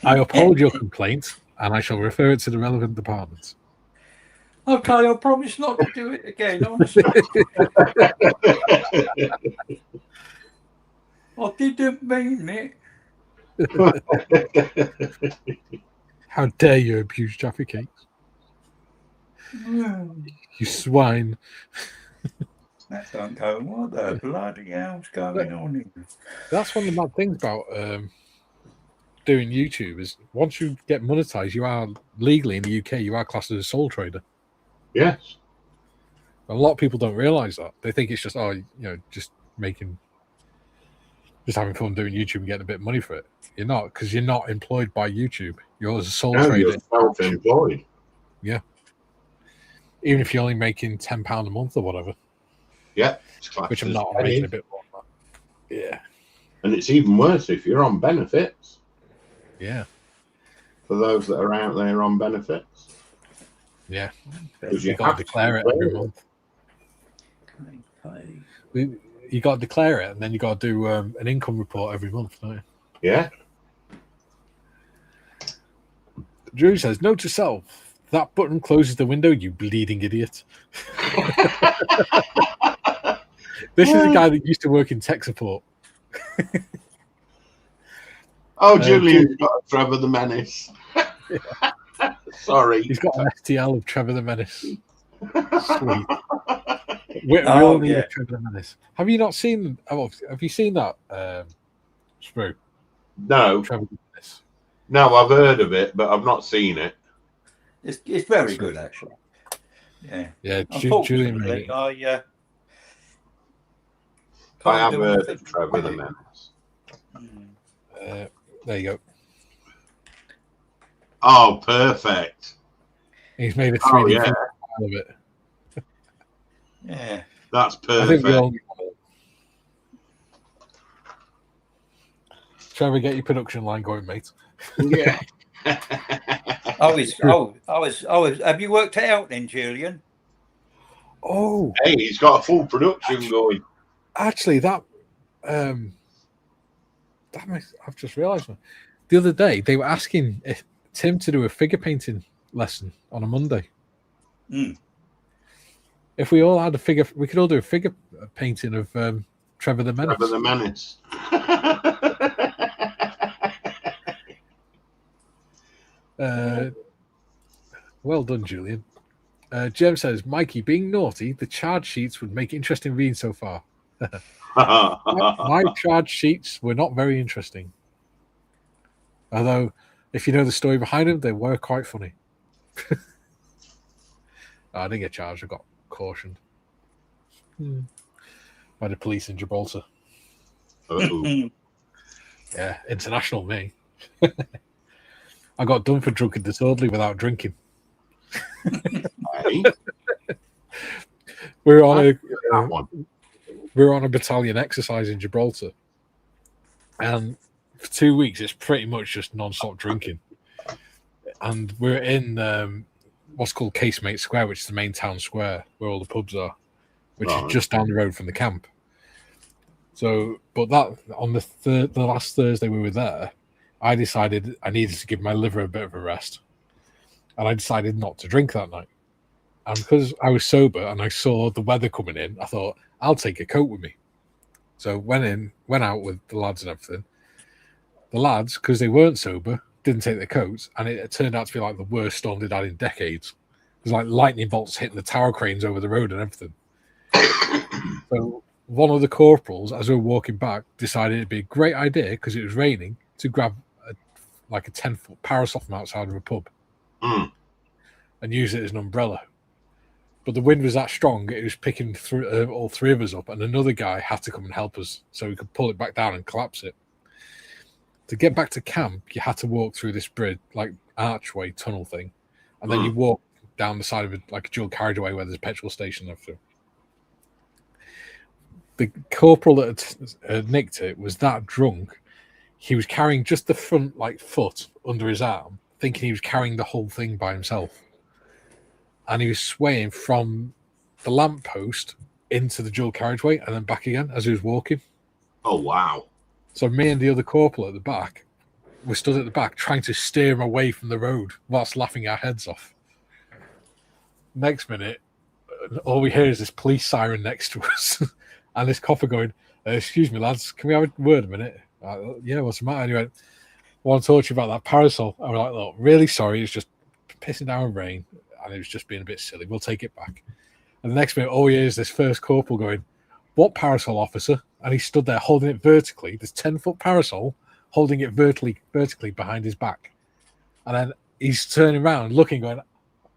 I uphold your complaint, and I shall refer it to the relevant departments. Okay, I promise not to do it again, honestly. I didn't mean it. How dare you abuse Jaffa Cakes? You swine. That don't go. What the bloody hell's going on here? That's one of the mad things about doing YouTube is once you get monetized, you are legally in the UK, you are classed as a sole trader. Yes. A lot of people don't realize that. They think it's just just having fun doing YouTube and getting a bit of money for it. You're not, because you're not employed by YouTube. You're a sole trader. You're self-employed. Yeah. Even if you're only making £10 a month or whatever. Yeah. Which I'm not. I'm making a bit more than that. Yeah. And it's even worse if you're on benefits. Yeah. For those that are out there on benefits. Yeah. Because you got to declare it every month. You got to declare it, and then you got to do an income report every month, don't you? Yeah. Drew says, note to self, that button closes the window, you bleeding idiot. This is a guy that used to work in tech support. Oh, Julian's got a Trevor the Menace. Yeah. Sorry. He's got an STL of Trevor the Menace. Sweet. We all need a Trevor the Menace. Have you not seen? Have you seen that? Sprue? No. Trevor the Menace. No, I've heard of it, but I've not seen it. It's very good, actually. Yeah. Yeah. Julian. I have heard of Trevor the Menace. There you go. Oh, perfect. He's made a 3D video of it. Yeah. That's perfect. Trevor, get your production line going, mate. Yeah. Have you worked it out then, Julian? Oh, Hey, he's got a full production going. actually, that I've just realised. The other day they were asking Tim to do a figure painting lesson on a Monday. If we all had a figure, we could all do a figure painting of Trevor the Menace. Trevor the Menace. Well done, Julian. Jem says, Mikey, being naughty, the charge sheets would make interesting reading so far. My charge sheets were not very interesting. Although, if you know the story behind them, they were quite funny. I didn't get charged, I got cautioned by the police in Gibraltar. Yeah, international me. I got done for drunk and disorderly without drinking. Hey, We were on that one. a battalion exercise in Gibraltar, and for 2 weeks it's pretty much just non-stop drinking. And we're in what's called Casemate Square, which is the main town square where all the pubs are, which is just down the road from the camp. So, but that on the last Thursday we were there, I decided I needed to give my liver a bit of a rest, and I decided not to drink that night. And because I was sober and I saw the weather coming in, I thought I'll take a coat with me. So went out with the lads and everything. The lads, because they weren't sober, didn't take their coats, and it turned out to be like the worst storm they'd had in decades. It was like lightning bolts hitting the tower cranes over the road and everything. So one of the corporals, as we were walking back, decided it'd be a great idea, because it was raining, to grab a 10-foot parasol from outside of a pub and use it as an umbrella. But the wind was that strong, it was picking through all three of us up, and another guy had to come and help us so we could pull it back down and collapse it. To get back to camp, you had to walk through this bridge, like archway tunnel thing, and then you walk down the side of it like a dual carriageway where there's a petrol station after. The corporal that had nicked it was that drunk, he was carrying just the front foot under his arm, thinking he was carrying the whole thing by himself. And he was swaying from the lamppost into the dual carriageway and then back again as he was walking. Oh, wow. So me and the other corporal at the back were stood at the back trying to steer him away from the road whilst laughing our heads off. Next minute, all we hear is this police siren next to us and this copper going, excuse me, lads, can we have a word a minute? Yeah, what's the matter? And he went, I want to talk to you about that parasol. And we're like, look, really sorry, it's just pissing down with rain and it was just being a bit silly. We'll take it back. And the next minute, all we hear is this first corporal going, what parasol, officer? And he stood there holding it vertically, this 10-foot parasol, holding it vertically behind his back. And then he's turning around, looking, going,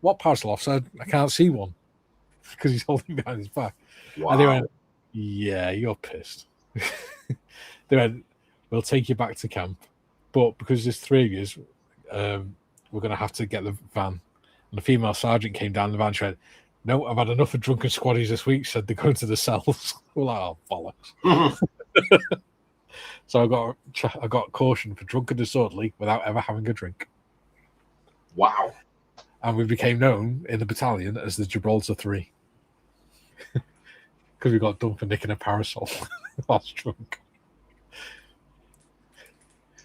what parasol, officer? I can't see one. Because he's holding it behind his back. Wow. And they went, yeah, you're pissed. They went, we'll take you back to camp. But because there's three of you, we're going to have to get the van. And the female sergeant came down the van and she went, no, I've had enough of drunken squaddies this week. Said they're going to the cells. We're like, oh, bollocks. So I got cautioned for drunk and disorderly without ever having a drink. Wow. And we became known in the battalion as the Gibraltar 3. Because we got done for nicking a parasol whilst drunk.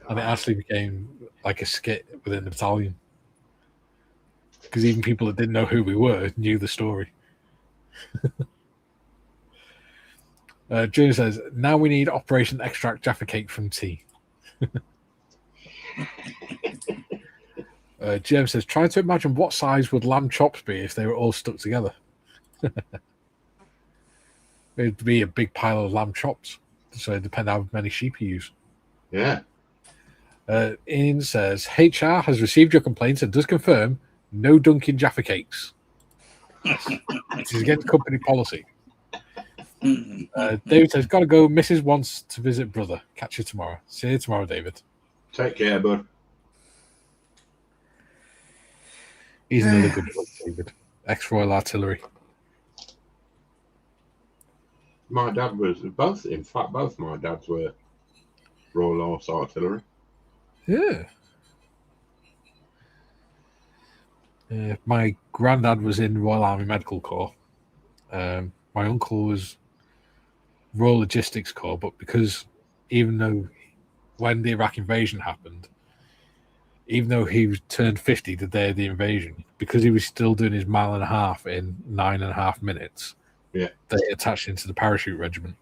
And it actually became like a skit within the battalion. Because even people that didn't know who we were knew the story. June says, now we need Operation Extract Jaffa Cake from tea. James says, try to imagine what size would lamb chops be if they were all stuck together. It'd be a big pile of lamb chops. So it depends how many sheep you use. Yeah. Ian says, HR has received your complaints and does confirm no dunking Jaffa cakes. It is against company policy. David says, gotta go. Mrs. wants to visit brother. Catch you tomorrow. See you tomorrow, David. Take care, bud. He's another good one, David. Ex-Royal Artillery. My dad was both. In fact, both my dads were Royal Horse Artillery. Yeah. My granddad was in Royal Army Medical Corps, My uncle was Royal Logistics Corps, but because even though when the Iraq invasion happened, even though he turned 50 the day of the invasion, because he was still doing his 1.5 miles in 9.5 minutes, Yeah. they attached him to the parachute regiment.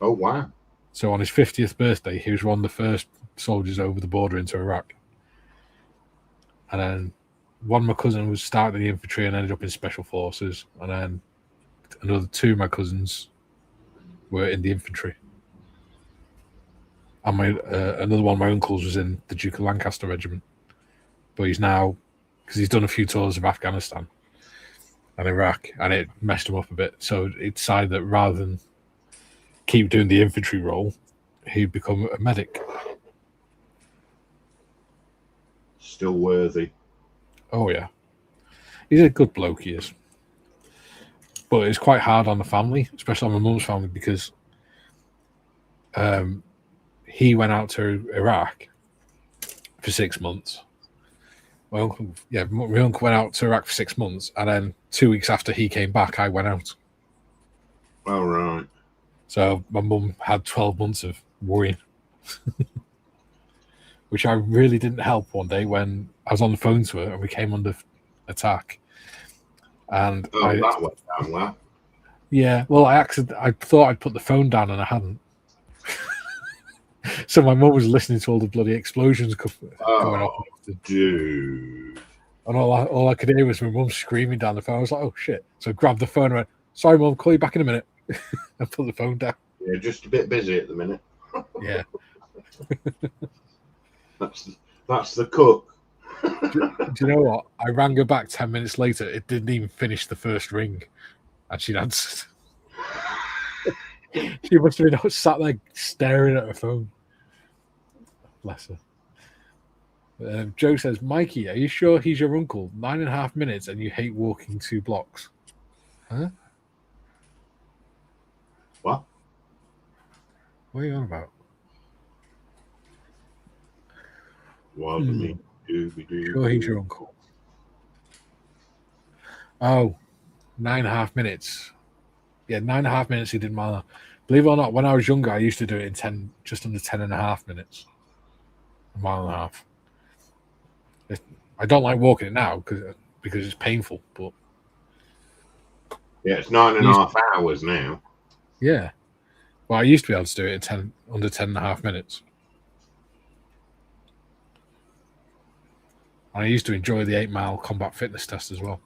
Oh, wow. So on his 50th birthday, he was one of the first soldiers over the border into Iraq. And then one of my cousins was started in the infantry and ended up in special forces. And then another 2 of my cousins were in the infantry. And another one of my uncles was in the Duke of Lancaster regiment. But he's now, because he's done a few tours of Afghanistan and Iraq, and it messed him up a bit. So he decided that rather than keep doing the infantry role, he'd become a medic. Still worthy. Oh, yeah. He's a good bloke, he is. But it's quite hard on the family, especially on my mum's family, because he went out to Iraq for 6 months. My uncle went out to Iraq for 6 months, and then 2 weeks after he came back, I went out. Oh, right. So my mum had 12 months of worrying, which I really didn't help one day when I was on the phone to her and we came under attack. And that went down well. Yeah, well, I thought I'd put the phone down and I hadn't. So my mum was listening to all the bloody explosions going off. Dude. And all I could hear was my mum screaming down the phone. I was like, oh, shit. So I grabbed the phone and went, sorry, Mum, call you back in a minute. I put the phone down. Yeah, just a bit busy at the minute. Yeah. That's the cook. Do you know what? I rang her back 10 minutes later. It didn't even finish the first ring. And she'd answered. She must have been sat there staring at her phone. Bless her. Joe says, Mikey, are you sure he's your uncle? 9.5 minutes and you hate walking 2 blocks. Huh? What? What are you on about? Well, me. Sure he's your uncle. Oh, 9.5 minutes. Yeah, 9.5 minutes he did mile. Believe it or not, when I was younger, I used to do it in just under 10.5 minutes. 1.5 miles. I don't like walking it now because it's painful. But yeah, it's 9.5 hours now. Yeah, well, I used to be able to do it in under 10.5 minutes. And I used to enjoy the 8-mile combat fitness test as well.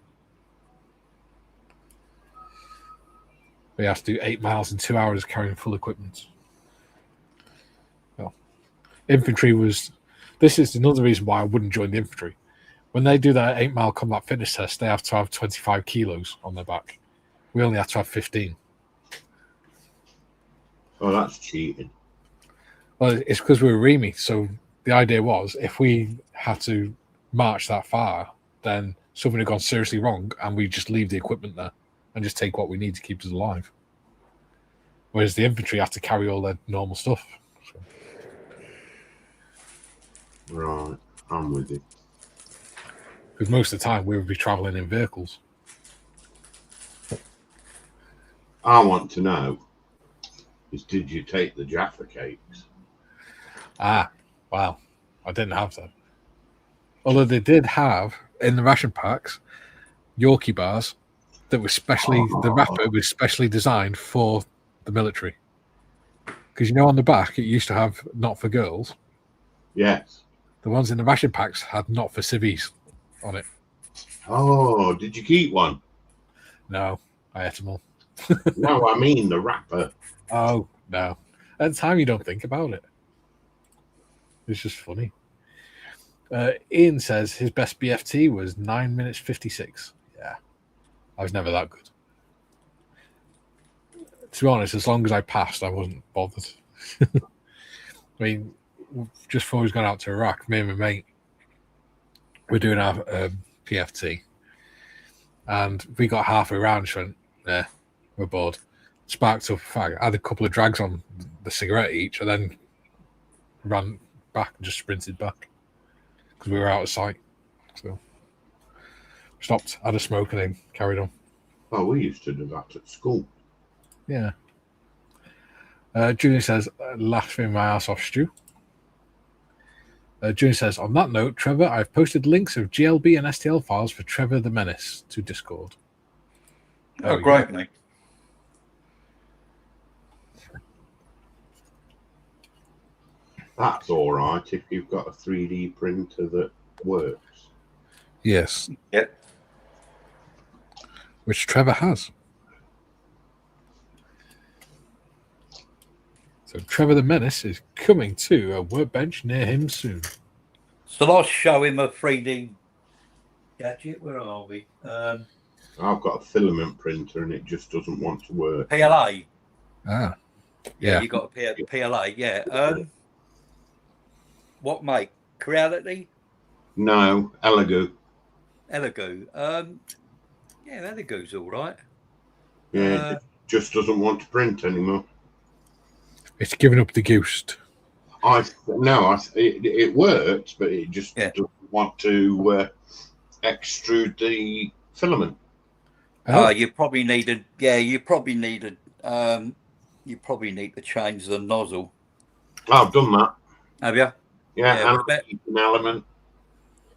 We have to do 8 miles in 2 hours carrying full equipment. Well, infantry was... This is another reason why I wouldn't join the infantry. When they do that 8-mile combat fitness test, they have to have 25 kilos on their back. We only have to have 15. Oh, that's cheating. Well, it's because we were Remy. So the idea was if we had to march that far, then something had gone seriously wrong and we just leave the equipment there and just take what we need to keep us alive. Whereas the infantry have to carry all their normal stuff. So. Right, I'm with you. Because most of the time we would be travelling in vehicles. I want to know is, did you take the Jaffa cakes? Ah, wow. I didn't have that. Although they did have, in the ration packs, Yorkie bars that were the wrapper was specially designed for the military. Because, on the back, it used to have not for girls. Yes. The ones in the ration packs had not for civvies on it. Oh, did you keep one? No, I ate them all. No, I mean the wrapper. Oh, no. At the time, you don't think about it. It's just funny. Ian says his best BFT was 9 minutes 56. Yeah, I was never that good. To be honest, as long as I passed, I wasn't bothered. I mean, just before we was going out to Iraq, me and my mate, we're doing our PFT. And we got halfway around, she went, yeah, we're bored. Sparked up a fag. I had a couple of drags on the cigarette each, and then ran back and just sprinted back. Because we were out of sight. So stopped, had a smoke, and then carried on. Oh, we used to do that at school. Yeah. Julian says, laughing my ass off, Stu. Julian says, on that note, Trevor, I've posted links of GLB and STL files for Trevor the Menace to Discord. Oh, great, mate. That's all right if you've got a 3D printer that works. Yes. Yep. Which Trevor has. So Trevor the Menace is coming to a workbench near him soon. So I'll show him a 3D gadget. Where are we? I've got a filament printer and it just doesn't want to work. PLA. Ah. Yeah, you got a PLA. Yeah. What, mate? Creality? No, Elegoo. Elegoo. Yeah, Elegoo's all right. Yeah, it just doesn't want to print anymore. It's giving up the ghost. It works, but it just doesn't want to extrude the filament. You probably need you probably need to change the nozzle. I've done that. Have you? Yeah, and an element.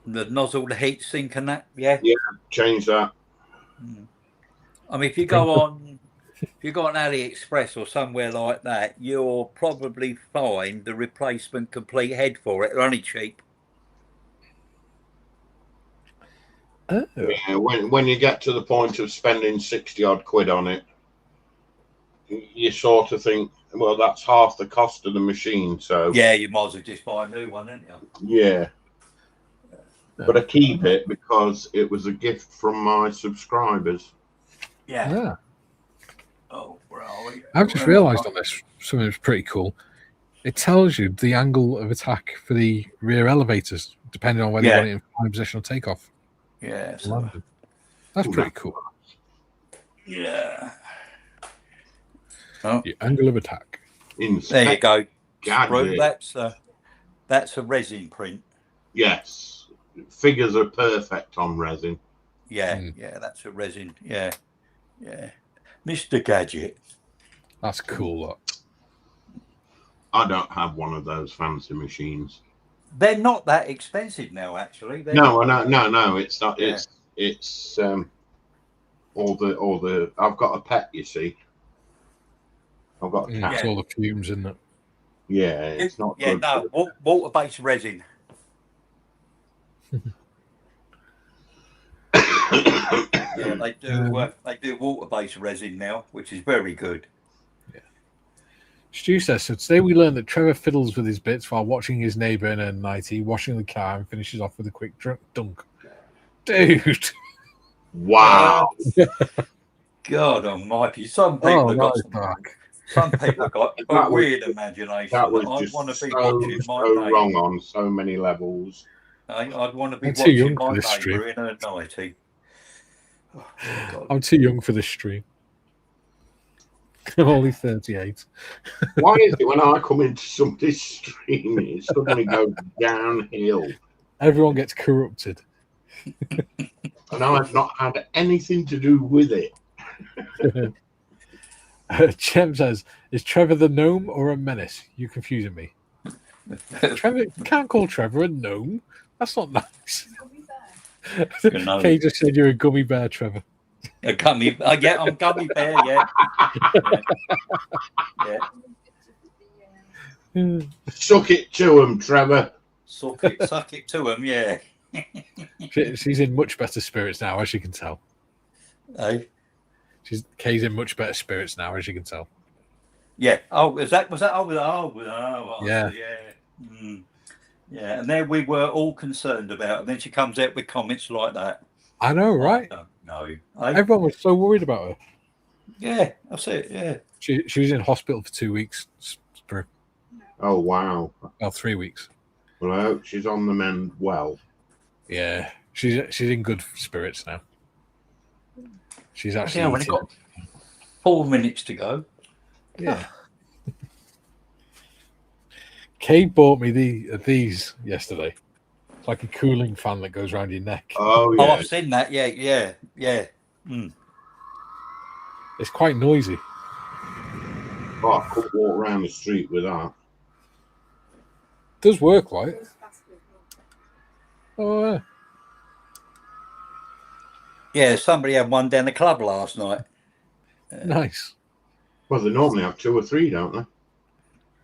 The nozzle, the heat sink and that, yeah? Yeah, change that. I mean, if you go on AliExpress or somewhere like that, you'll probably find the replacement complete head for it. They're only cheap. Oh. Yeah, when you get to the point of spending 60 odd quid on it, you sort of think, well, that's half the cost of the machine. So yeah, you might as well just buy a new one, didn't you? Yeah. But I keep it because it was a gift from my subscribers. Yeah. Oh, where are we? I've just realised on this something that's pretty cool. It tells you the angle of attack for the rear elevators, depending on whether you want it in flying position or takeoff. Yeah, so that's pretty cool. Yeah. The angle of attack. There you go. Gadget. That's a resin print. Yes. Figures are perfect on resin. Yeah, that's a resin. Yeah. Mr. Gadget. That's cool. Look. I don't have one of those fancy machines. They're not that expensive now, actually. No, it's not. Yeah. It's all the. I've got a pet, you see. I've got a cat. It's all the fumes in it. Yeah, it's not. Yeah, good. No, water-based resin. Yeah, they do water-based resin now, which is very good. Yeah. Stu says, so today we learned that Trevor fiddles with his bits while watching his neighbour in a nightie, washing the car, and finishes off with a quick dunk. Dude. Wow. God almighty. Some people have got a weird imagination. That was I'd just want to be so wrong on so many levels. I'd want to be watching my neighbour in a nightie. Oh, I'm too young for this stream. I'm only 38. Why is it when I come into somebody's stream, it suddenly goes downhill? Everyone gets corrupted. And I've not had anything to do with it. Chem says, is Trevor the gnome or a menace? You're confusing me. Trevor, you can't call Trevor a gnome. That's not nice. Kay just said you're a gummy bear, Trevor. A gummy, yeah, I'm gummy bear, yeah. Suck it to him, Trevor. Suck it to him, yeah. She's in much better spirits now, as you can tell. Hey? Kay's in much better spirits now, as you can tell. Yeah. Oh, was that? Yeah. Yeah, and then we were all concerned about it. And then she comes out with comments like that. I know, right? No. Everyone was so worried about her. Yeah, that's it, yeah. She was in hospital for 2 weeks. Oh, wow. Well, 3 weeks. Well, I hope she's on the mend well. Yeah, she's in good spirits now. She's actually... Yeah, when it got 4 minutes to go. Yeah. Kay bought me these yesterday. It's like a cooling fan that goes around your neck. Oh, yeah. Oh, I've seen that. Yeah. Mm. It's quite noisy. Oh, I could walk around the street with that. Does work, right? Oh, yeah. Yeah, somebody had one down the club last night. Nice. Well, they normally have 2 or 3, don't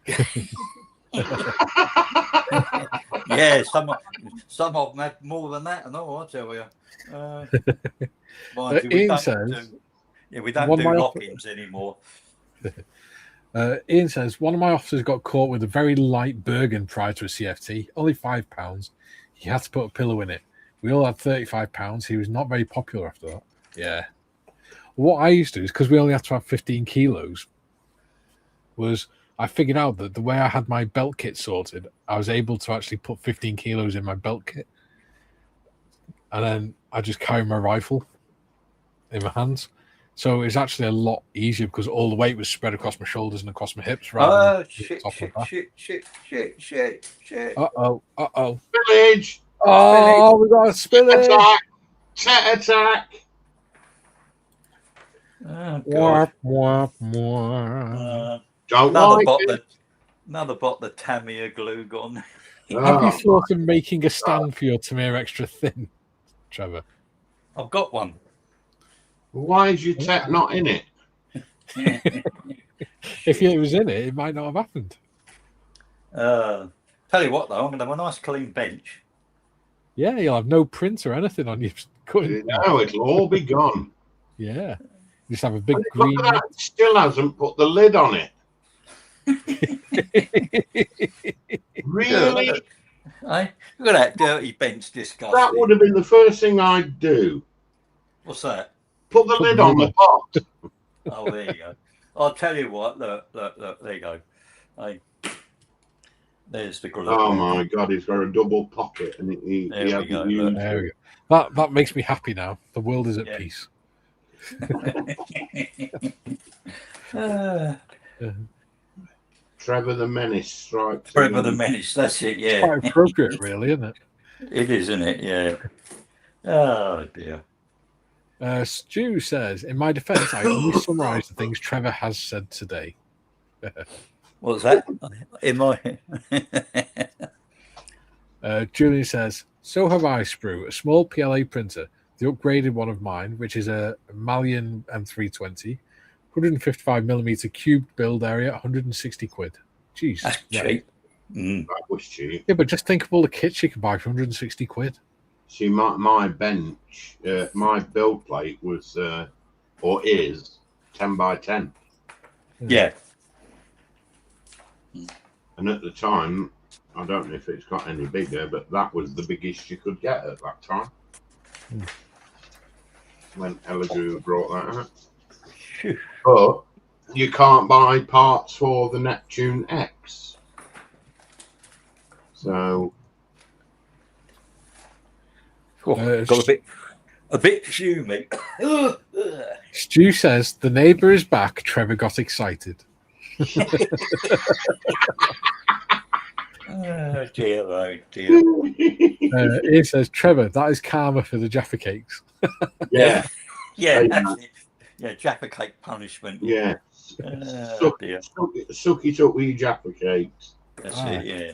they? Yeah, some of them had more than that, and all, I tell you. Mind you, we Ian don't says, we don't one do of my- lock-ins anymore. Ian says, one of my officers got caught with a very light Bergen prior to a CFT, only £5. He had to put a pillow in it. We all had £35. He was not very popular after that. Yeah. What I used to do is, because we only had to have 15 kilos, was I figured out that the way I had my belt kit sorted, I was able to actually put 15 kilos in my belt kit. And then I just carry my rifle in my hands. So it's actually a lot easier because all the weight was spread across my shoulders and across my hips. Oh, Rather shit. Uh-oh. Village! Oh, we got a spillage. Attack! Set attack! Oh, God. Wah, wah, wah. Don't Another like bottle it. of Tamiya glue gone. Have you Oh, thought of making a stand for your Tamir extra thin, Trevor? I've got one. why is your tech not in it? If it was in it, it might not have happened. Tell you what, though, I'm going to have a nice clean bench. Yeah, you'll have no print or anything on you. No, it'll all be gone. Yeah. You just have a big And green. look at that, it still hasn't put the lid on it. Really? Look at that dirty bench, disgusting. That would have been the first thing I'd do. What's that? Put the lid on the pot. Oh, there you go. I'll tell you what. Look. There you go. There's the glue. Oh my God, he's got a double pocket, and he There we hasn't go, used There it. we go. That makes me happy now. The world is at peace. Trevor the Menace strikes. Trevor the Menace. That's it. Yeah. Quite appropriate, really, isn't it? It is, isn't it? Yeah. Oh dear. Stu says, in my defense, I only summarized the things Trevor has said today. What's that? In my. Julian says, so have I, Sprue, a small PLA printer, the upgraded one of mine, which is a Malian M320, 155mm cubed build area, 160 quid. Jeez. That's yeah. cheap. That was cheap. Yeah, but just think of all the kits you can buy for 160 quid. See, my bench, my build plate was, or is, 10 by 10. Yeah. And at the time, I don't know if it's got any bigger, but that was the biggest you could get at that time. When Eladru brought that out. But you can't buy parts for the Neptune X. So Got a bit fuming. Stu says, the neighbour is back. Trevor got excited. Oh dear, oh dear. Ian says, Trevor, that is karma for the Jaffa cakes. yeah, Yeah, that's it. Yeah, Jaffa cake punishment. yeah. Oh, dear. Suck it up with your Jaffa cakes. That's it, yeah.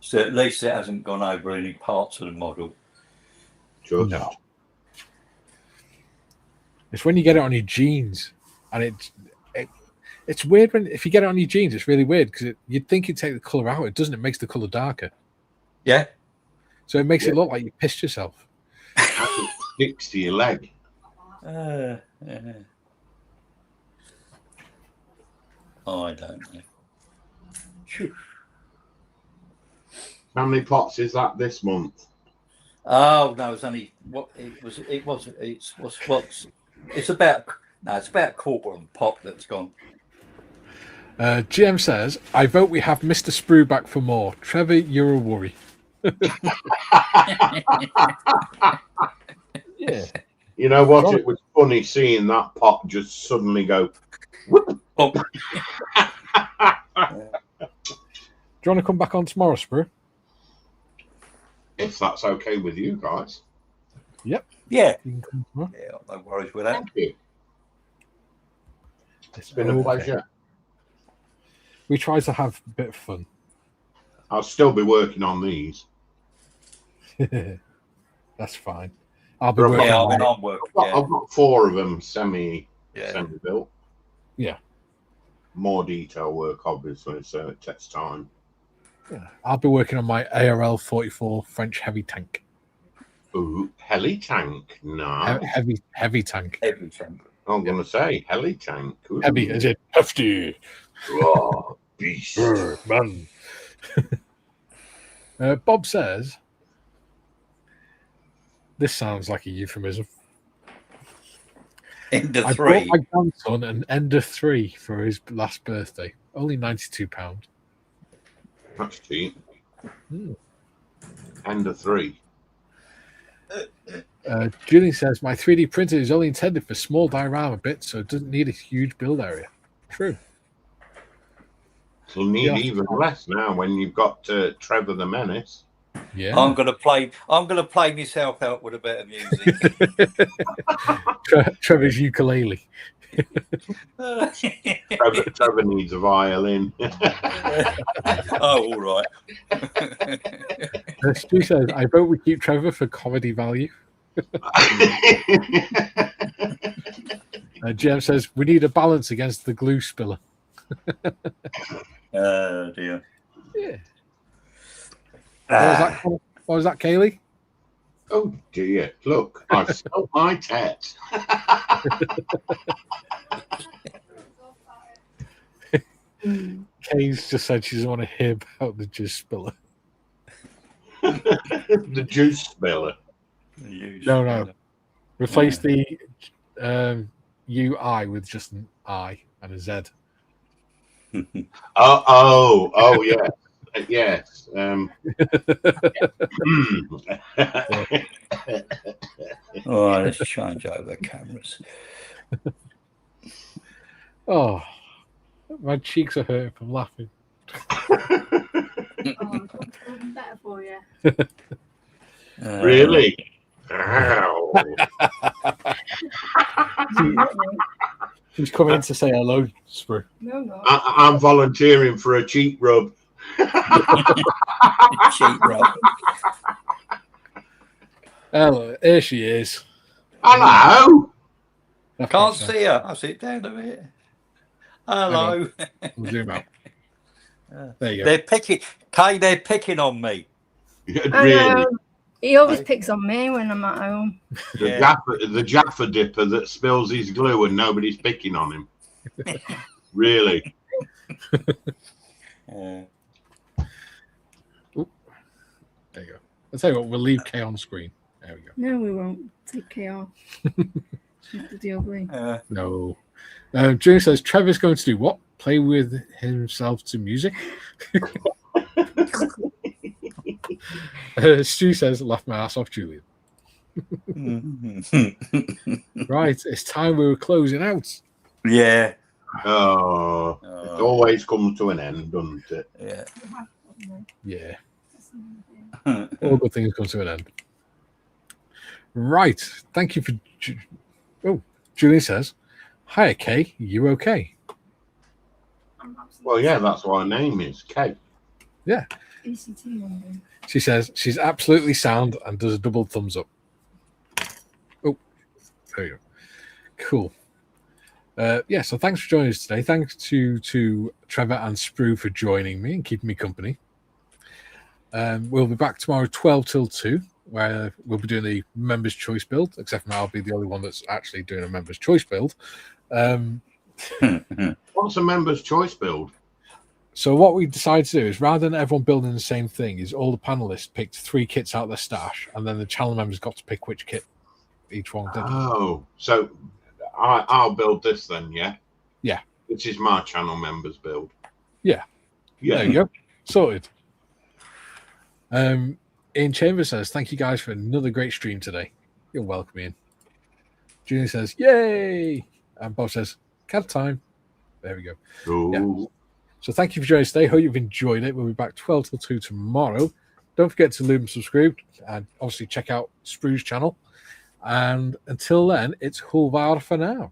So at least it hasn't gone over any parts of the model. Just. No. It's when you get it on your jeans, and it's weird if you get it on your jeans. It's really weird because you'd think you'd take the color out. It doesn't. It makes the color darker. Yeah. So it makes it look like you pissed yourself. It sticks to your leg. I don't know. Phew. How many pots is that this month? Oh no, it's only it's about a quarter of a pot that's gone. GM says, I vote we have Mr. Sprue back for more. Trevor, you're a worry. Yeah. You know what? It was funny seeing that pot just suddenly go. Whoop. Oh. Do you want to come back on tomorrow, Sprue? If that's okay with you guys. Yeah. You can come tomorrow. Yeah, no worries with that. Thank you. It's been a pleasure. We try to have a bit of fun. I'll still be working on these. That's fine. I'll be working Yeah, on I'm working. I've got 4 of them semi-built. Yeah. More detail work, obviously, so it takes time. Yeah. I'll be working on my ARL 44 French heavy tank. Ooh, heli tank. No. Heavy tank. Heavy tank. I'm going to say heli tank. Ooh. Heavy as in hefty. Oh, beast. Man. Bob says, this sounds like a euphemism. Ender I 3. bought my grandson an Ender 3 for his last birthday. Only £92. That's cheap. Ender 3. Julie says, my 3D printer is only intended for small diorama bits, so it doesn't need a huge build area. True. It'll need even less now when you've got Trevor the Menace. Yeah. I'm gonna play myself out with a bit of music. Trevor's ukulele. Trevor needs a violin. Oh, all right. Stu says, I vote we keep Trevor for comedy value. GM says, we need a balance against the glue spiller. Oh, dear. Yeah. What was that, Kaylee? Oh dear! Look, I've sold my tet. Kay's just said she doesn't want to hear about the juice spiller. The juice spiller. No. Replace the UI with just an I and a Z. Oh, yeah. Yes. Oh, let's change over cameras. Oh, my cheeks are hurting from laughing. Better for you. Really? Ow. She's come in to say hello, Sprue. No. I'm volunteering for a cheek rub. Cheap rub. Hello, here she is. Hello. Can't see her. I'll sit down a bit. Hello. We'll zoom out. There you go. They're picking. Kay, they're picking on me. Really? He always picks on me when I'm at home. The Jaffa dipper that spills his glue and nobody's picking on him. Really? There you go. I'll tell you what, we'll leave Kay on screen. There we go. No, we won't. Take Kay off. The ugly. No. June says, Trevor's going to do what? Play with himself to music? Stu says, laugh my ass off, Julian. Right, it's time we were closing out. Yeah. Oh, it always comes to an end, doesn't it? Yeah. Yeah. All good things come to an end. Right. Thank you for... Julian says, hi, Kay. You okay? Well, yeah, that's what her name is, Kay. Yeah. She says she's absolutely sound and does a double thumbs up. Oh, there you go. Cool. So thanks for joining us today. Thanks to Trevor and Sprue for joining me and keeping me company. We'll be back tomorrow 12 till 2, where we'll be doing the Members' Choice build, except for now I'll be the only one that's actually doing a Members' Choice build. What's a Members' Choice build? So what we decided to do is, rather than everyone building the same thing, is all the panelists picked 3 kits out of their stash, and then the channel members got to pick which kit each one did. Oh, so I'll build this then, yeah? Yeah. Which is my channel members build. Yeah. There you go. Sorted. Ian Chambers says, thank you guys for another great stream today. You're welcome, Ian. Julian says, yay! And Bob says, cat time. There we go. Ooh. Yeah. So thank you for joining us today. Hope you've enjoyed it. We'll be back 12 till 2 tomorrow. Don't forget to leave and subscribe, and obviously check out Sprue's channel. And until then, it's Hulvar for now.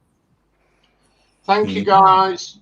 Thank you, guys.